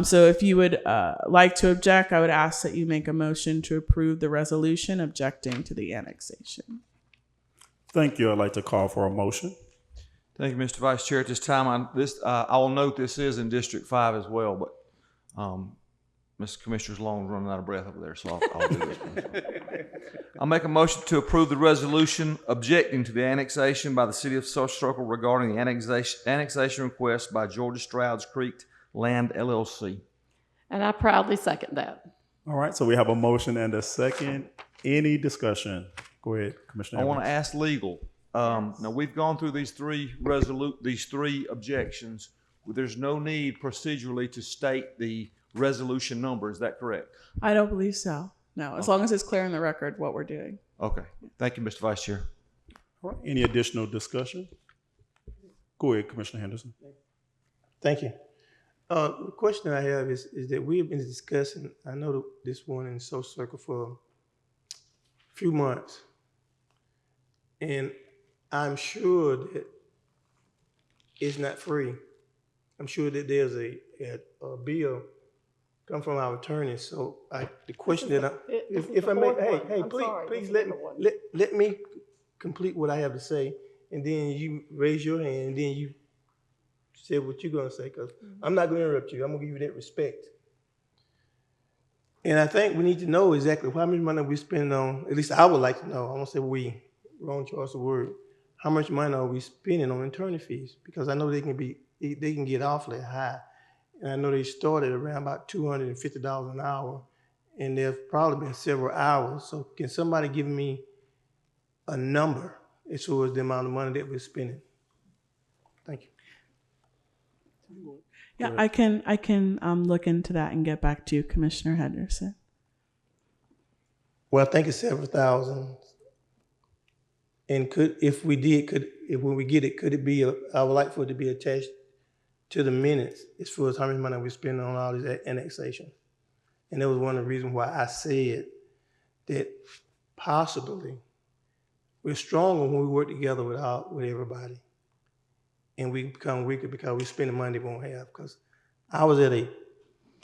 So if you would like to object, I would ask that you make a motion to approve the resolution objecting to the annexation. Thank you. I'd like to call for a motion. Thank you, Mr. Vice Chair. At this time, I will note this is in District 5 as well, but Mr. Commissioner Sloan's running out of breath over there, so I'll do this one. I'll make a motion to approve the resolution objecting to the annexation by the City of Social Circle regarding the annexation request by Georgia Shrouds Creek Land, LLC. And I proudly second that. All right, so we have a motion and a second. Any discussion? Go ahead, Commissioner. I want to ask legal. Now we've gone through these three objections. There's no need procedurally to state the resolution number. Is that correct? I don't believe so. No, as long as it's clear in the record what we're doing. Okay. Thank you, Mr. Vice Chair. All right. Any additional discussion? Go ahead, Commissioner Henderson. Thank you. The question I have is that we've been discussing, I know this one in Social Circle for a few months. And I'm sure that it's not free. I'm sure that there's a bill come from our attorney. So the question that if I may, hey, please let me complete what I have to say, and then you raise your hand, and then you say what you're gonna say, because I'm not gonna interrupt you. I'm gonna give you that respect. And I think we need to know exactly how much money we spend on, at least I would like to know, I won't say we, wrong choice of word, how much money are we spending on attorney fees? Because I know they can get awfully high. And I know they started around about $250 an hour, and there's probably been several hours. So can somebody give me a number as far as the amount of money that we're spending? Thank you. Yeah, I can look into that and get back to you, Commissioner Henderson. Well, I think it's several thousand. And if when we get it, could it be, I would like for it to be attached to the minutes as far as how much money we spend on all these annexation. And that was one of the reasons why I said that possibly we're stronger when we work together with everybody. And we become weaker because we spend the money we won't have. Because I was at a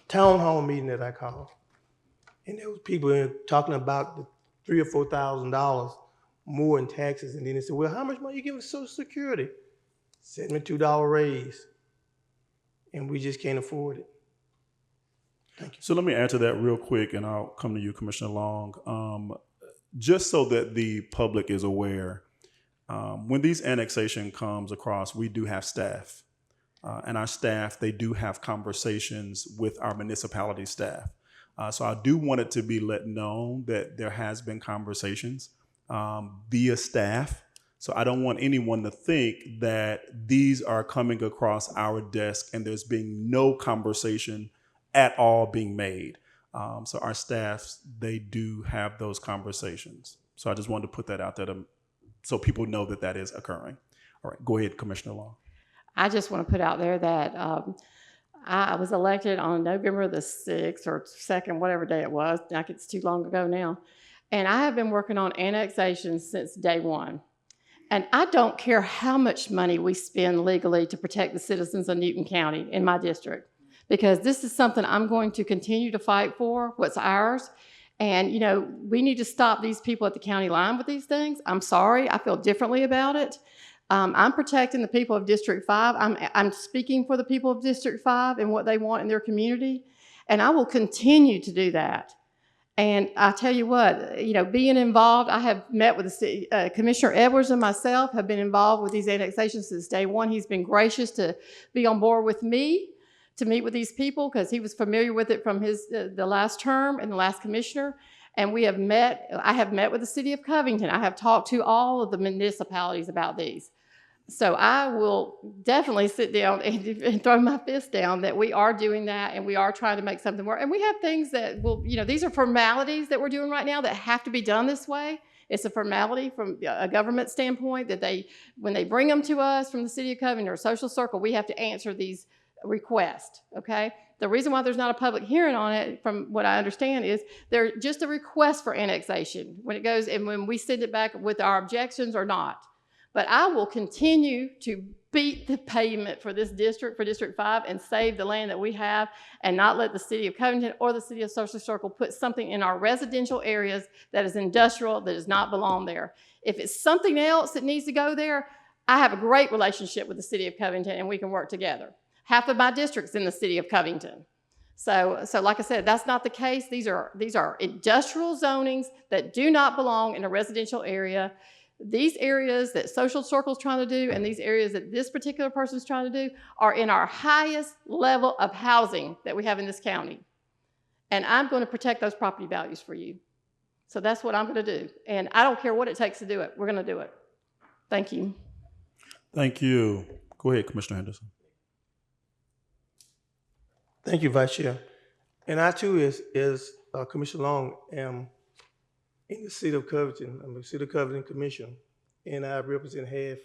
town hall meeting that I called, and there was people in talking about the $3,000 or $4,000 more in taxes. And then they said, well, how much money you giving Social Security? $72 raise. And we just can't afford it. Thank you. So let me add to that real quick, and I'll come to you, Commissioner Long. Just so that the public is aware, when these annexation comes across, we do have staff. And our staff, they do have conversations with our municipality staff. So I do want it to be let known that there has been conversations via staff. So I don't want anyone to think that these are coming across our desk and there's being no conversation at all being made. So our staffs, they do have those conversations. So I just wanted to put that out there so people know that that is occurring. All right, go ahead, Commissioner Long. I just want to put out there that I was elected on November the 6th or 2nd, whatever day it was. Like, it's too long ago now. And I have been working on annexation since day one. And I don't care how much money we spend legally to protect the citizens of Newton County in my district, because this is something I'm going to continue to fight for, what's ours. And, you know, we need to stop these people at the county line with these things. I'm sorry, I feel differently about it. I'm protecting the people of District 5. I'm speaking for the people of District 5 and what they want in their community. And I will continue to do that. And I tell you what, you know, being involved, I have met with the city, Commissioner Edwards and myself have been involved with these annexations since day one. He's been gracious to be on board with me to meet with these people because he was familiar with it from the last term and the last commissioner. And I have met with the City of Covington. I have talked to all of the municipalities about these. So I will definitely sit down and throw my fist down that we are doing that and we are trying to make something work. And we have things that will, you know, these are formalities that we're doing right now that have to be done this way. It's a formality from a government standpoint that when they bring them to us from the City of Covington or Social Circle, we have to answer these requests, okay? The reason why there's not a public hearing on it, from what I understand, is they're just a request for annexation when it goes and when we send it back with our objections or not. But I will continue to beat the pavement for this district, for District 5, and save the land that we have and not let the City of Covington or the City of Social Circle put something in our residential areas that is industrial, that does not belong there. If it's something else that needs to go there, I have a great relationship with the City of Covington and we can work together. Half of my district's in the City of Covington. So like I said, that's not the case. These are industrial zonings that do not belong in a residential area. These areas that Social Circle's trying to do and these areas that this particular person's trying to do are in our highest level of housing that we have in this county. And I'm going to protect those property values for you. So that's what I'm going to do. And I don't care what it takes to do it. We're going to do it. Thank you. Thank you. Go ahead, Commissioner Henderson. Thank you, Vice Chair. And I too, as Commissioner Long, am in the City of Covington. I'm a City of Covington Commissioner, and I represent half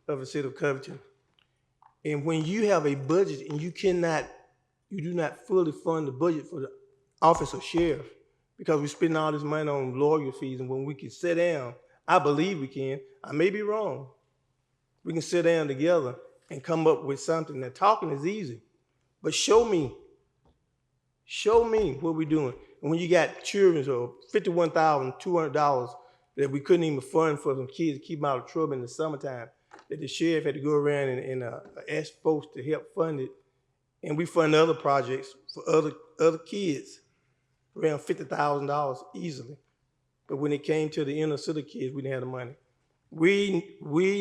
of the City of Covington. And when you have a budget and you do not fully fund the budget for the office of sheriff, because we're spending all this money on lawyer fees, and when we can sit down, I believe we can, I may be wrong, we can sit down together and come up with something. That talking is easy, but show me what we're doing. And when you got children, so $51,200 that we couldn't even fund for some kids to keep them out of trouble in the summertime, that the sheriff had to go around and ask folks to help fund it. And we fund other projects for other kids, around $50,000 easily. But when it came to the inner city kids, we didn't have the money. We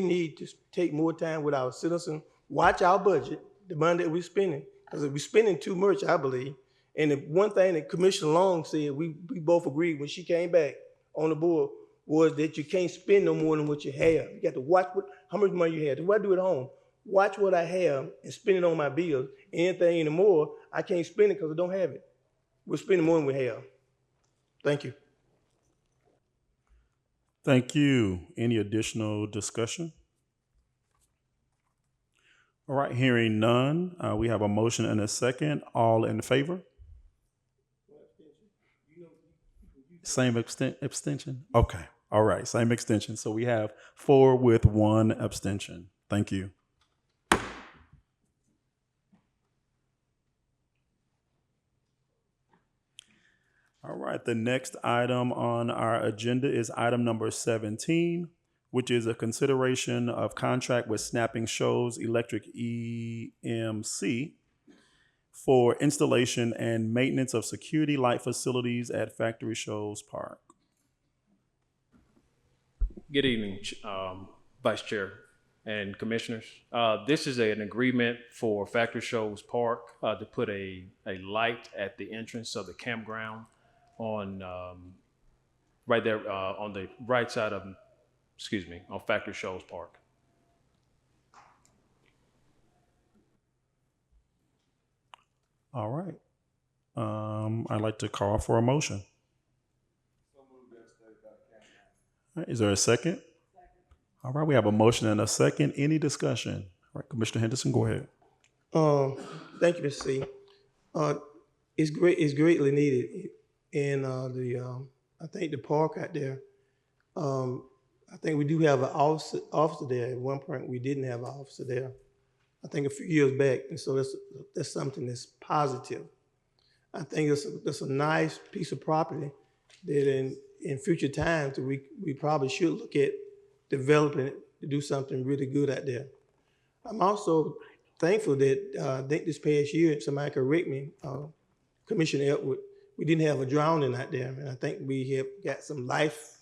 need to take more time with our citizens, watch our budget, the money that we're spending, because we're spending too much, I believe. And the one thing that Commissioner Long said, we both agreed when she came back on the board, was that you can't spend no more than what you have. You got to watch how much money you have. That's what I do at home. Watch what I have and spend it on my bills. Anything anymore, I can't spend it because I don't have it. We're spending more than we have. Thank you. Thank you. Any additional discussion? All right, hearing none, we have a motion and a second. All in favor? Same abstention? Okay. All right, same extension. So we have 4 with 1 abstention. Thank you. All right, the next item on our agenda is item number 17, which is a consideration of contract with Snapping Shoals Electric EMC for installation and maintenance of security light facilities at Factory Shoals Park. Good evening, Vice Chair and Commissioners. This is an agreement for Factory Shoals Park to put a light at the entrance of the campground on right there on the right side of, on Factory Shoals Park. All right. I'd like to call for a motion. All right, is there a second? All right, we have a motion and a second. Any discussion? All right, Commissioner Henderson, go ahead. Thank you, Mr. C. It's greatly needed. And I think the park out there, I think we do have an officer there. At one point, we didn't have an officer there, I think a few years back. And so that's something that's positive. I think it's a nice piece of property that in future times we probably should look at developing it to do something really good out there. I'm also thankful that I think this past year, somebody correct me, Commissioner Elwood, we didn't have a drowning out there. And I think we have got some life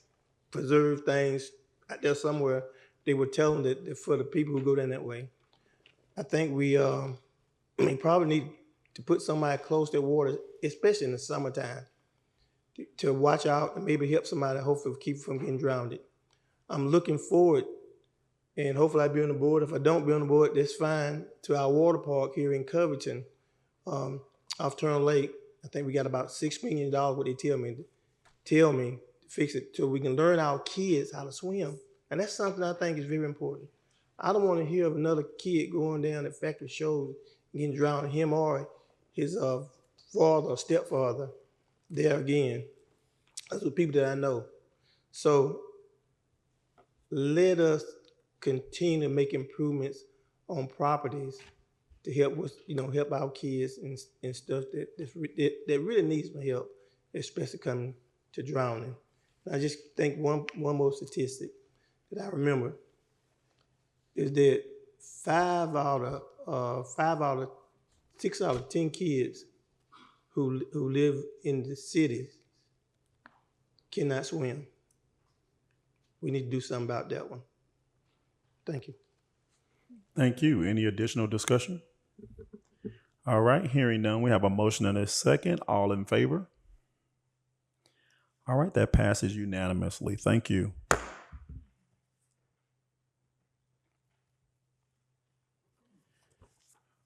preserved things out there somewhere. They were telling that for the people who go down that way. I think we probably need to put somebody close to water, especially in the summertime, to watch out and maybe help somebody, hopefully keep from getting drowned. I'm looking forward, and hopefully I'll be on the board. If I don't be on the board, that's fine, to our water park here in Covington, off Turn Lake. I think we got about $6 million, what they tell me to fix it, so we can learn our kids how to swim. And that's something I think is very important. I don't want to hear of another kid going down at Factory Shoals getting drowned, him or his father or stepfather there again. Those are people that I know. So let us continue to make improvements on properties to help us, help our kids and stuff that really needs my help, especially coming to drowning. I just think one more statistic that I remember is that 6 out of 10 kids who live in the cities cannot swim. We need to do something about that one. Thank you. Thank you. Any additional discussion? All right, hearing none, we have a motion and a second. All in favor? All right, that passes unanimously. Thank you.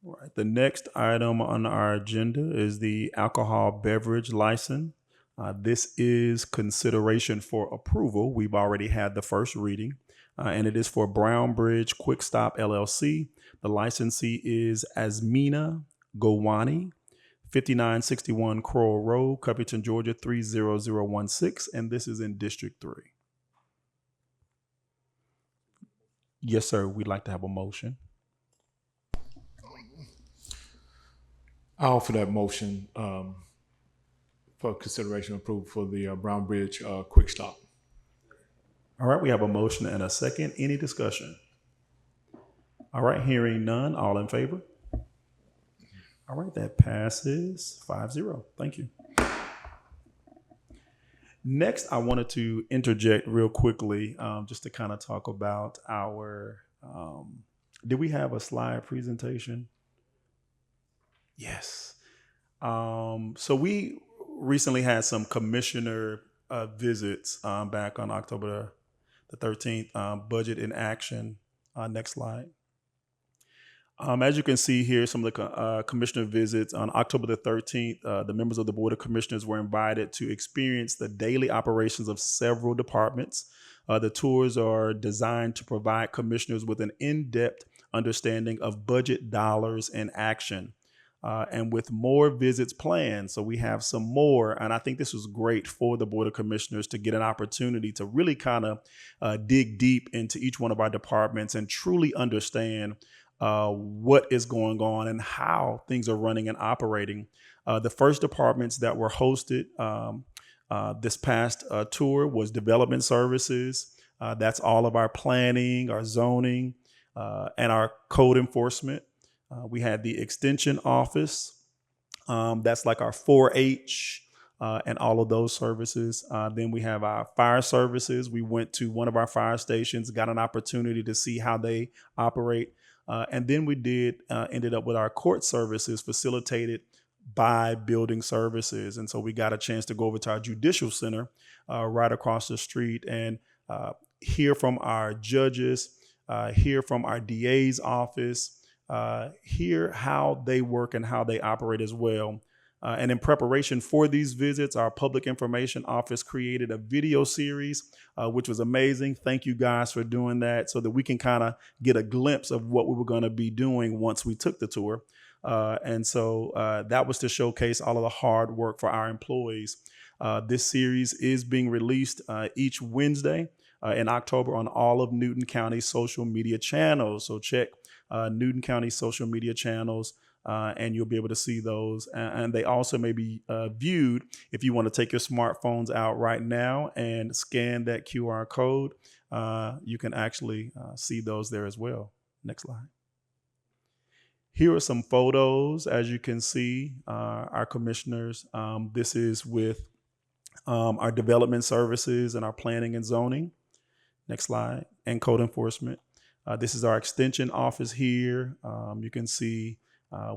All right, the next item on our agenda is the alcohol beverage license. This is consideration for approval. We've already had the first reading. and it is for Brown Bridge Quick Stop LLC. The licensee is Asmina Gowani, 5961 Crowell Road, Covington, Georgia 30016, and this is in District 3. Yes, sir. We'd like to have a motion. I'll offer that motion for consideration and approval for the Brown Bridge Quick Stop. All right, we have a motion and a second. Any discussion? All right, hearing none. All in favor? All right, that passes 5-0. Thank you. Next, I wanted to interject real quickly just to kind of talk about our, did we have a slide presentation? Yes. So we recently had some commissioner visits back on October the 13th, budget in action. Next slide. As you can see here, some of the commissioner visits on October the 13th, the members of the Board of Commissioners were invited to experience the daily operations of several departments. The tours are designed to provide commissioners with an in-depth understanding of budget dollars in action. And with more visits planned, so we have some more, and I think this was great for the Board of Commissioners to get an opportunity to really kind of dig deep into each one of our departments and truly understand what is going on and how things are running and operating. The first departments that were hosted this past tour was Development Services. That's all of our planning, our zoning, and our code enforcement. We had the Extension Office. That's like our 4-H and all of those services. Then we have our fire services. We went to one of our fire stations, got an opportunity to see how they operate. And then we ended up with our court services facilitated by building services. And so we got a chance to go over to our judicial center right across the street and hear from our judges, hear from our DA's office, hear how they work and how they operate as well. And in preparation for these visits, our public information office created a video series, which was amazing. Thank you guys for doing that so that we can kind of get a glimpse of what we were going to be doing once we took the tour. And so that was to showcase all of the hard work for our employees. This series is being released each Wednesday in October on all of Newton County social media channels. So check Newton County social media channels. And you'll be able to see those. And they also may be viewed if you want to take your smartphones out right now and scan that QR code. You can actually see those there as well. Next slide. Here are some photos. As you can see, our commissioners. This is with our development services and our planning and zoning. Next slide. And code enforcement. This is our extension office here. You can see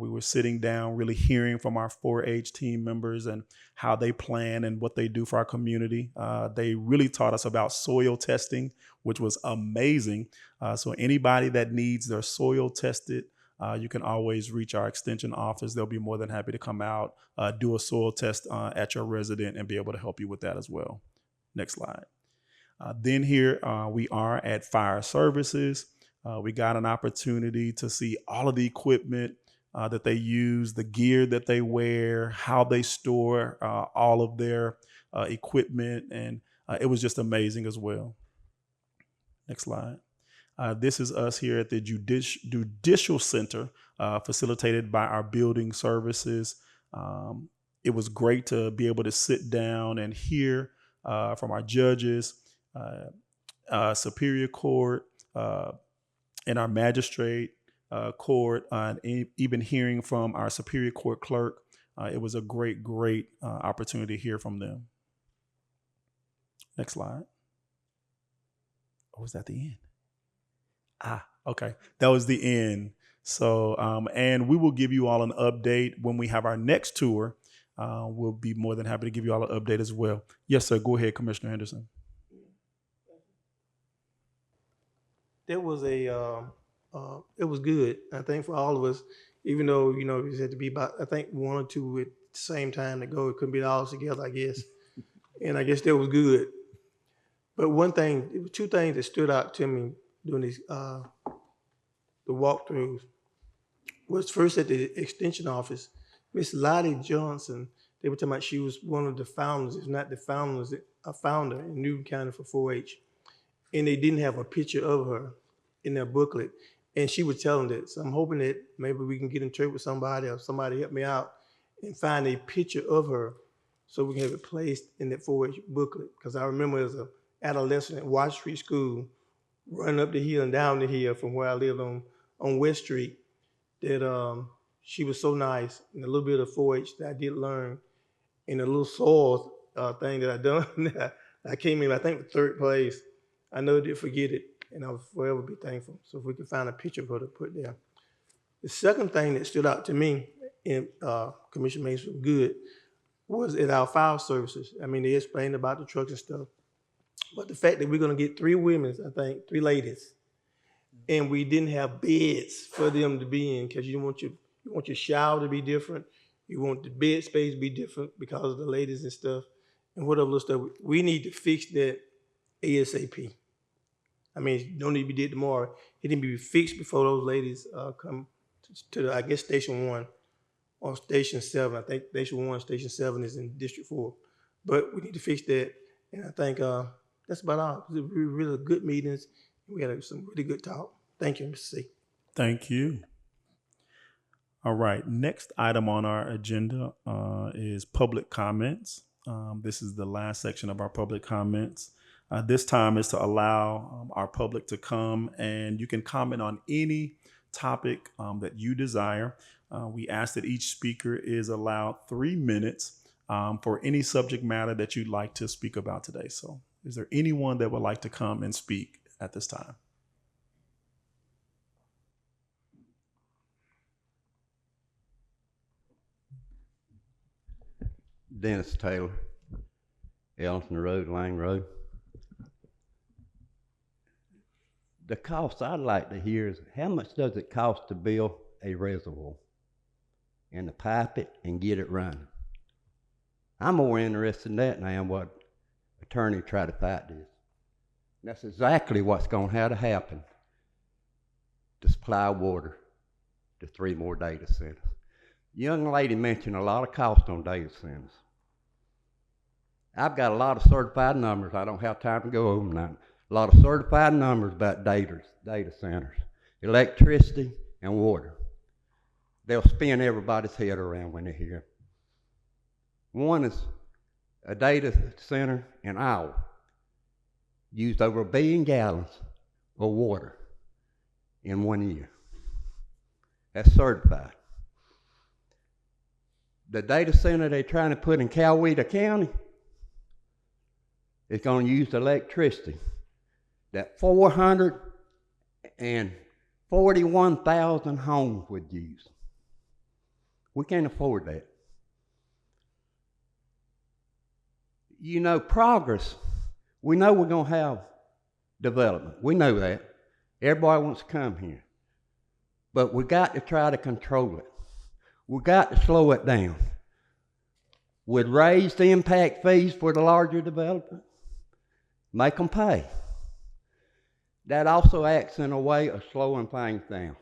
we were sitting down, really hearing from our 4-H team members and how they plan and what they do for our community. They really taught us about soil testing, which was amazing. So anybody that needs their soil tested, you can always reach our extension office. They'll be more than happy to come out, do a soil test at your resident and be able to help you with that as well. Next slide. Then here we are at fire services. We got an opportunity to see all of the equipment that they use, the gear that they wear, how they store all of their equipment. And it was just amazing as well. Next slide. This is us here at the Judicial Center, facilitated by our building services. It was great to be able to sit down and hear from our judges, Superior Court, and our magistrate court, and even hearing from our Superior Court clerk. It was a great opportunity to hear from them. Next slide. Oh, was that the end? Okay. That was the end. So, and we will give you all an update when we have our next tour. We'll be more than happy to give you all an update as well. Yes, sir. Go ahead, Commissioner Henderson. There was it was good, I think, for all of us, even though, it had to be about, I think, 1 or 2 at the same time to go. It couldn't be all together, I guess. And I guess that was good. But one thing, it was two things that stood out to me during these the walkthroughs was first at the extension office, Miss Lottie Johnson. They were talking about she was one of the founders, if not the founders, a founder in Newton County for 4-H, and they didn't have a picture of her in their booklet, and she was telling that. So I'm hoping that maybe we can get in touch with somebody or somebody help me out and find a picture of her so we can have it placed in that 4-H booklet. Because I remember as an adolescent at Watt Street School, running up the hill and down the hill from where I lived on West Street, that she was so nice, and a little bit of 4-H that I did learn, and a little soil thing that I done. I came in, I think, third place. I never did forget it, and I'll forever be thankful. So if we can find a picture of her to put there. The second thing that stood out to me, and Commissioner Mason was good, was at our fire services. I mean, they explained about the trucks and stuff, but the fact that we're gonna get 3 women, I think, 3 ladies, and we didn't have beds for them to be in because you want your shower to be different, you want the bed space to be different because of the ladies and stuff, and whatever little stuff. We need to fix that ASAP. I mean, it don't need to be did tomorrow. It need to be fixed before those ladies come to the, I guess, Station 1 or Station 7. I think Station 1, Station 7 is in District 4. But we need to fix that, and I think that's about all. It was really good meetings. We had some really good talk. Thank you, Mr. C. Thank you. All right, next item on our agenda is public comments. This is the last section of our public comments. This time is to allow our public to come, and you can comment on any topic that you desire. We ask that each speaker is allowed 3 minutes for any subject matter that you'd like to speak about today. So is there anyone that would like to come and speak at this time? Dennis Taylor, Ellison Road, Lang Road. The cost I'd like to hear is how much does it cost to build a reservoir and to pipe it and get it running? I'm more interested in that than I am what attorney try to fight this. That's exactly what's going to have to happen to supply water to 3 more data centers. Young lady mentioned a lot of cost on data centers. I've got a lot of certified numbers. I don't have time to go over them now. A lot of certified numbers about data centers, electricity and water. They'll spin everybody's head around when they hear. One is a data center in Iowa used over 1 billion gallons of water in 1 year. That's certified. The data center they're trying to put in Coweta County is going to use electricity that 441,000 homes would use. We can't afford that. You know, progress, we know we're going to have development. We know that. Everybody wants to come here. But we got to try to control it. We got to slow it down. We'd raise the impact fees for the larger development, make them pay. That also acts in a way of slowing things down.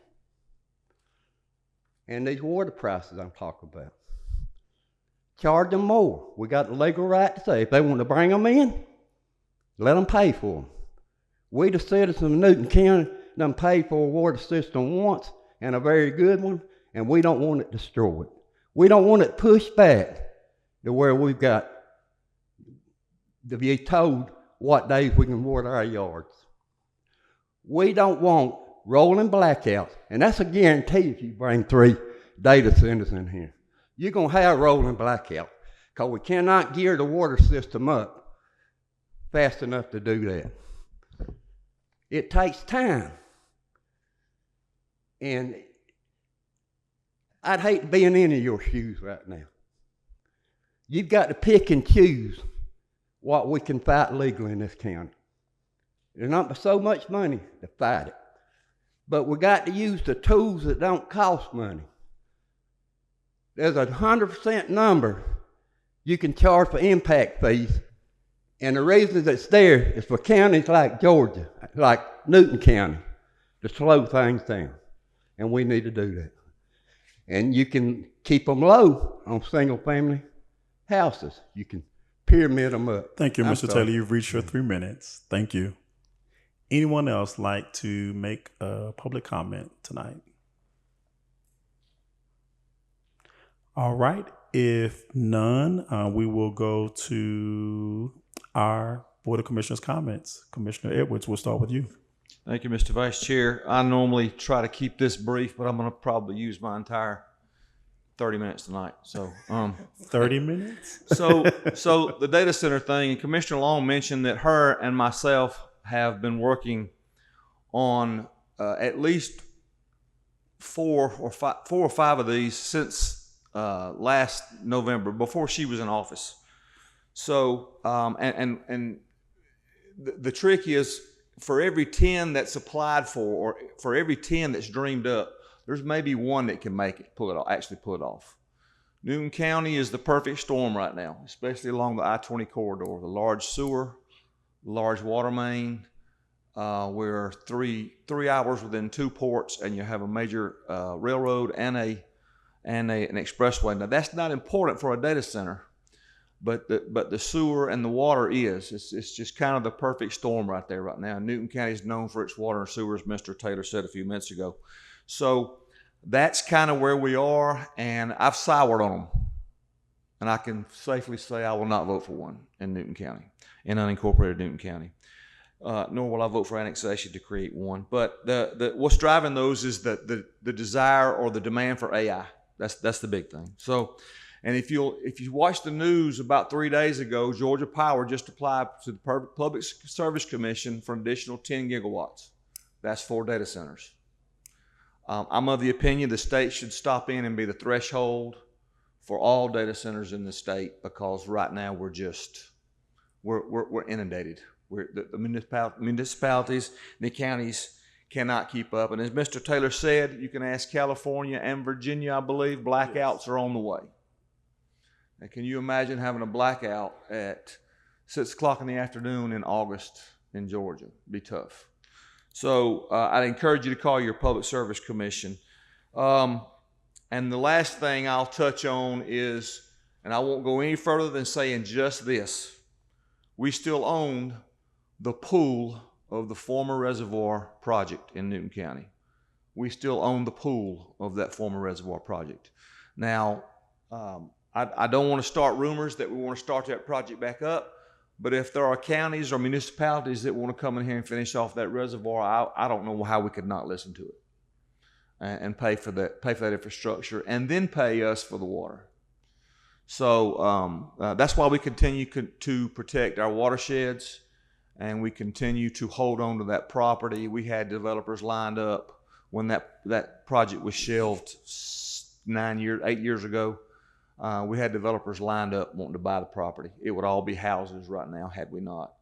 And these water prices I'm talking about. Charge them more. We got the legal right to say if they want to bring them in, let them pay for them. We, the citizens of Newton County, done paid for a water system once, and a very good one, and we don't want it destroyed. We don't want it pushed back to where we've got to be told what days we can water our yards. We don't want rolling blackouts, and that's a guarantee if you bring 3 data centers in here. You're going to have rolling blackout because we cannot gear the water system up fast enough to do that. It takes time. And I'd hate to be in any of your shoes right now. You've got to pick and choose what we can fight legally in this county. There's not so much money to fight it. But we got to use the tools that don't cost money. There's a 100% number you can charge for impact fees And the reason it's there is for counties like Georgia, like Newton County, to slow things down. And we need to do that. And you can keep them low on single-family houses. You can pyramid them up. Thank you, I'm Mr. sorry. Taylor. You've reached your 3 minutes. Thank you. Anyone else like to make a public comment tonight? All right. If none, we will go to our Board of Commissioners comments. Commissioner Edwards, we'll start with you. Thank you, Mr. Vice Chair. I normally try to keep this brief, but I'm going to probably use my entire 30 minutes tonight. So, 30 minutes? So the data center thing, and Commissioner Long mentioned that her and myself have been working on at least four or five of these since last November, before she was in office. So, and the trick is, for every 10 that's applied for, or for every 10 that's dreamed up, there's maybe one that can make it, actually pull it off. Newton County is the perfect storm right now, especially along the I-20 corridor. The large sewer, large water main. We're three hours within 2 ports, and you have a major railroad and an expressway. Now that's not important for a data center, but the sewer and the water is. It's just kind of the perfect storm right there right now. Newton County is known for its water and sewer, as Mr. Taylor said a few minutes ago. So that's kind of where we are, and I've soured on them. And I can safely say I will not vote for one in Newton County, in unincorporated Newton County. Nor will I vote for annexation to create one. But what's driving those is the desire or the demand for AI. That's the big thing. So, and if you watch the news, about 3 days ago, Georgia Power just applied to the Public Service Commission for an additional 10 gigawatts. That's 4 data centers. I'm of the opinion the state should stop in and be the threshold for all data centers in the state, because right now we're inundated. The municipalities, the counties cannot keep up. And as Mr. Taylor said, you can ask California and Virginia, I believe, blackouts are on the way. And can you imagine having a blackout at 6 o'clock in the afternoon in August in Georgia? It'd be tough. So I'd encourage you to call your Public Service Commission. And the last thing I'll touch on is, and I won't go any further than saying just this, we still own the pool of the former reservoir project in Newton County. We still own the pool of that former reservoir project. Now, I don't want to start rumors that we want to start that project back up, but if there are counties or municipalities that want to come in here and finish off that reservoir, I don't know how we could not listen to it and pay for that infrastructure, and then pay us for the water. So that's why we continue to protect our watersheds, and we continue to hold on to that property. We had developers lined up when that project was shelved 8 years ago. We had developers lined up wanting to buy the property. It would all be houses right now had we not.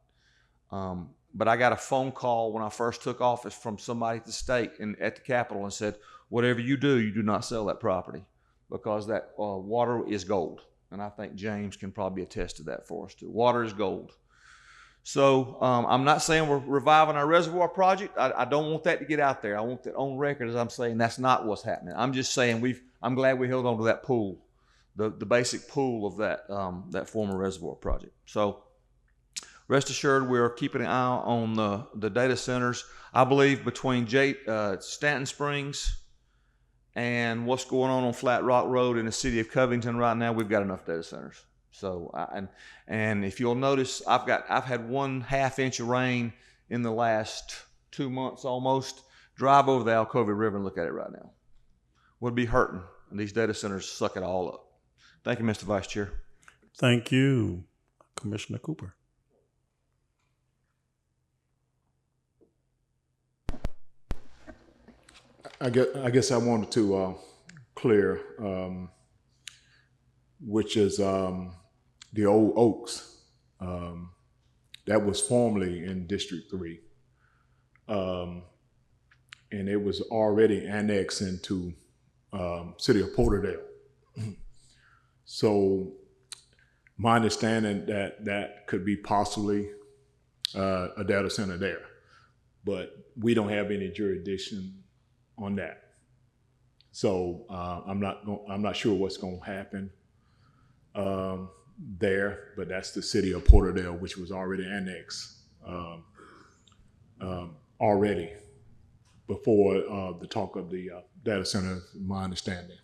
But I got a phone call when I first took office from somebody at the state and at the Capitol and said, whatever you do not sell that property, because that water is gold. And I think James can probably attest to that for us too. Water is gold. So I'm not saying we're reviving our reservoir project. I don't want that to get out there. I want that on record as I'm saying that's not what's happening. I'm just saying I'm glad we held on to that pool, the basic pool of that former reservoir project. So rest assured, we're keeping an eye on the data centers. I believe between Stanton Springs and what's going on Flat Rock Road in the City of Covington right now, we've got enough data centers. So and if you'll notice, I've had 1/2 inch of rain in the last 2 months almost. Drive over the Alcovy River and look at it right now. Would be hurting, and these data centers suck it all up. Thank you, Mr. Vice Chair. Thank you, Commissioner Cooper. I guess I wanted to clear, which is the old Oaks. That was formerly in District 3. And it was already annexed into City of Porterdale. So My understanding that could be possibly a data center there, but we don't have any jurisdiction on that. So I'm not sure what's going to happen there, but that's the city of Porterdale, which was already annexed already before the talk of the data center, my understanding.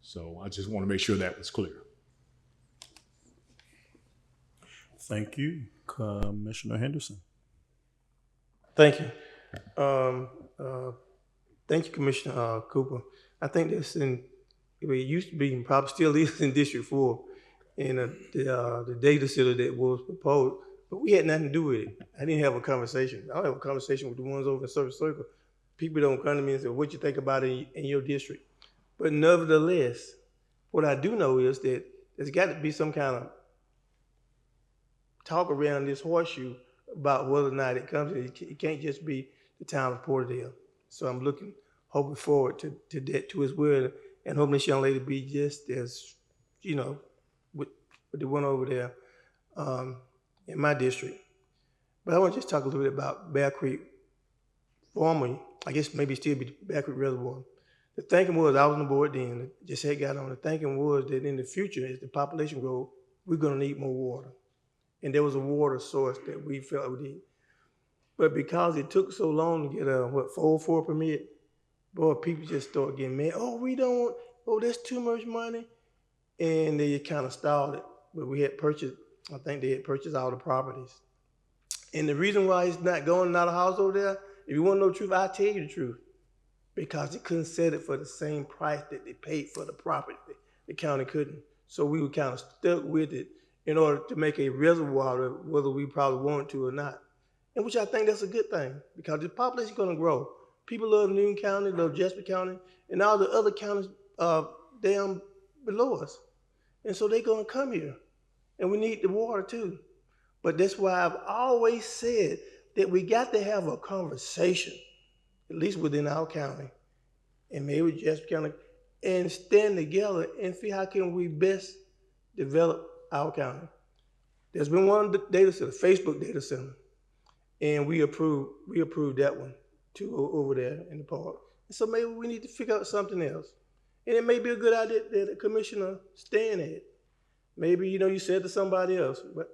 So I just want to make sure that was clear. Thank you, Commissioner Henderson. Thank you. Thank you, Commissioner Cooper. I think that's it used to be, and probably still is in District 4, in the data center that was proposed, but we had nothing to do with it. I didn't have a conversation. I don't have a conversation with the ones over in Social Circle. People don't come to me and say, what you think about it in your district? But nevertheless, what I do know is that there's got to be some kind of talk around this horseshoe about whether or not it comes. It can't just be the town of Porterdale. So I'm hoping forward to that too as well, and hoping this young lady be just as, with the one over there in my district. But I want to just talk a little bit about Bear Creek, formerly, I guess maybe still be Bear Creek Reservoir. The thinking was, I was on the board then, just had got on, the thinking was that in the future, as the population grows, we're going to need more water. And there was a water source that we felt we needed. But because it took so long to get a 404 permit, boy, people just started getting mad. That's too much money. And they kind of stalled it. But we had purchased, I think they had purchased all the properties. And the reason why it's not going out of house over there, if you want to know the truth, I'll tell you the truth. Because they couldn't sell it for the same price that they paid for the property. The county couldn't. So we were kind of stuck with it in order to make a reservoir, whether we probably wanted to or not. And which I think that's a good thing, because the population is going to grow. People love Newton County, love Jasper County, and all the other counties down below us. And so they're going to come here. And we need the water too. But that's why I've always said that we got to have a conversation, at least within our county, and maybe Jasper County, and stand together and see how can we best develop our county. There's been one data center, Facebook data center, and we approved that one too over there in the park. And so maybe we need to figure out something else. And it may be a good idea that the commissioner stand at. Maybe, you said to somebody else, but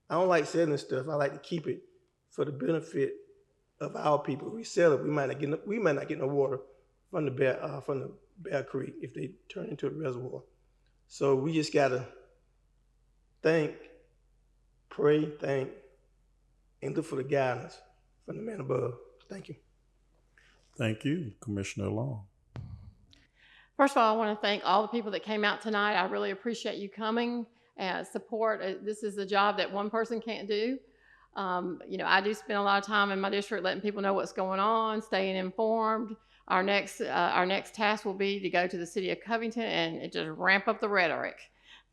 I don't like selling stuff. I like to keep it for the benefit of our people. If we sell it, we might not get no water from the Bear Creek if they turn into a reservoir. So we just gotta pray, and look for the guidance from the man above. Thank you. Thank you, Commissioner Long. First of all, I want to thank all the people that came out tonight. I really appreciate you coming and support. This is a job that one person can't do. I do spend a lot of time in my district letting people know what's going on, staying informed. Our next task will be to go to the City of Covington and just ramp up the rhetoric,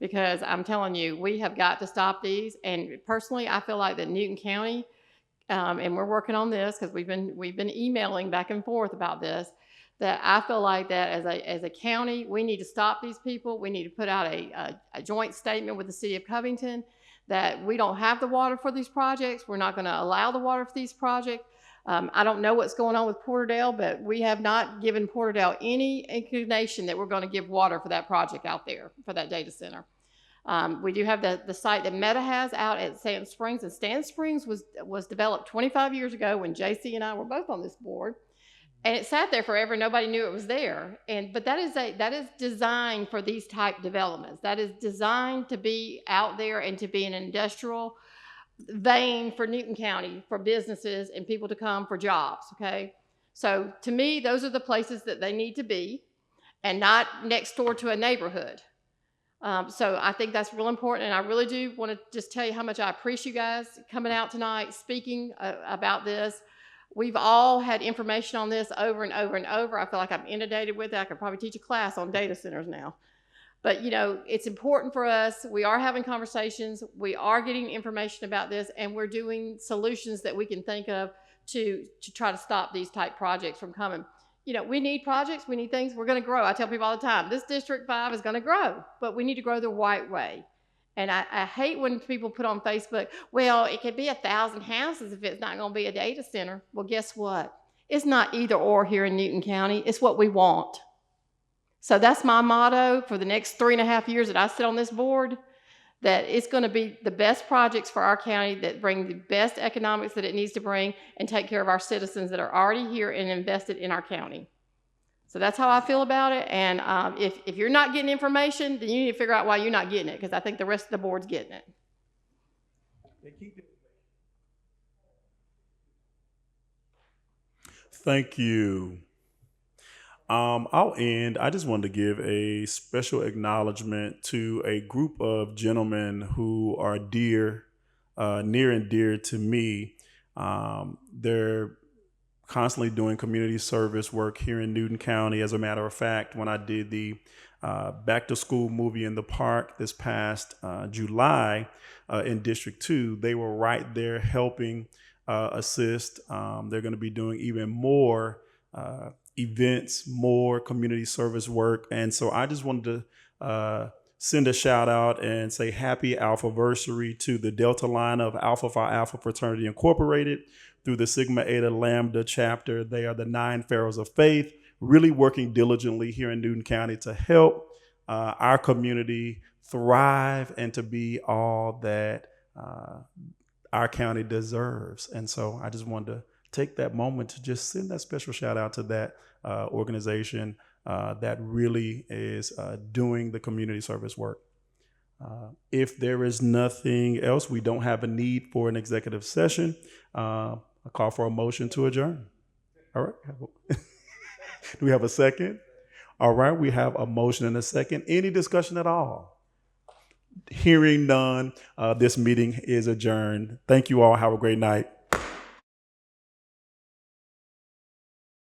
because I'm telling you, we have got to stop these. And personally, I feel like that Newton County, and we're working on this because we've been emailing back and forth about this, that I feel like that as a county, we need to stop these people. We need to put out a joint statement with the City of Covington that we don't have the water for these projects. We're not going to allow the water for these projects. I don't know what's going on with Porterdale, but we have not given Porterdale any inclination that we're going to give water for that project out there, for that data center. We do have the site that Meta has out at Sand Springs, and Sand Springs was developed 25 years ago when JC and I were both on this board. And it sat there forever. Nobody knew it was there. But that is designed for these type developments. That is designed to be out there and to be an industrial vein for Newton County, for businesses and people to come for jobs. Okay. So to me, those are the places that they need to be, and not next door to a neighborhood. So I think that's real important. And I really do want to just tell you how much I appreciate you guys coming out tonight, speaking about this. We've all had information on this over and over and over. I feel like I'm inundated with it. I could probably teach a class on data centers now. But, it's important for us. We are having conversations. We are getting information about this, and we're doing solutions that we can think of to try to stop these type projects from coming. We need projects. We need things. We're going to grow. I tell people all the time, this District 5 is going to grow, but we need to grow the right way. And I hate when people put on Facebook, well, it could be 1,000 houses if it's not going to be a data center. Well, guess what? It's not either or here in Newton County. It's what we want. So that's my motto for the next 3.5 years that I sit on this board, that it's going to be the best projects for our county that bring the best economics that it needs to bring and take care of our citizens that are already here and invested in our county. So that's how I feel about it. And if you're not getting information, then you need to figure out why you're not getting it, because I think the rest of the board's getting it. Thank you. I'll end. I just wanted to give a special acknowledgement to a group of gentlemen who are near and dear to me. They're constantly doing community service work here in Newton County. As a matter of fact, when I did the back to school movie in the park this past July in District 2, they were right there helping assist. They're going to be doing even more events, more community service work. And so I just wanted to send a shout out and say happy Alphaversary to the Delta line of Alpha Phi Alpha Fraternity Incorporated through the Sigma Eta Lambda chapter. They are the 9 Pharaohs of Faith, really working diligently here in Newton County to help our community thrive and to be all that our county deserves. And so I just wanted to take that moment to just send that special shout out to that organization that really is doing the community service work. If there is nothing else, we don't have a need for an executive session. I call for a motion to adjourn. All right. Do we have a second? All right. We have a motion and a second. Any discussion at all? Hearing none, this meeting is adjourned. Thank you all. Have a great night.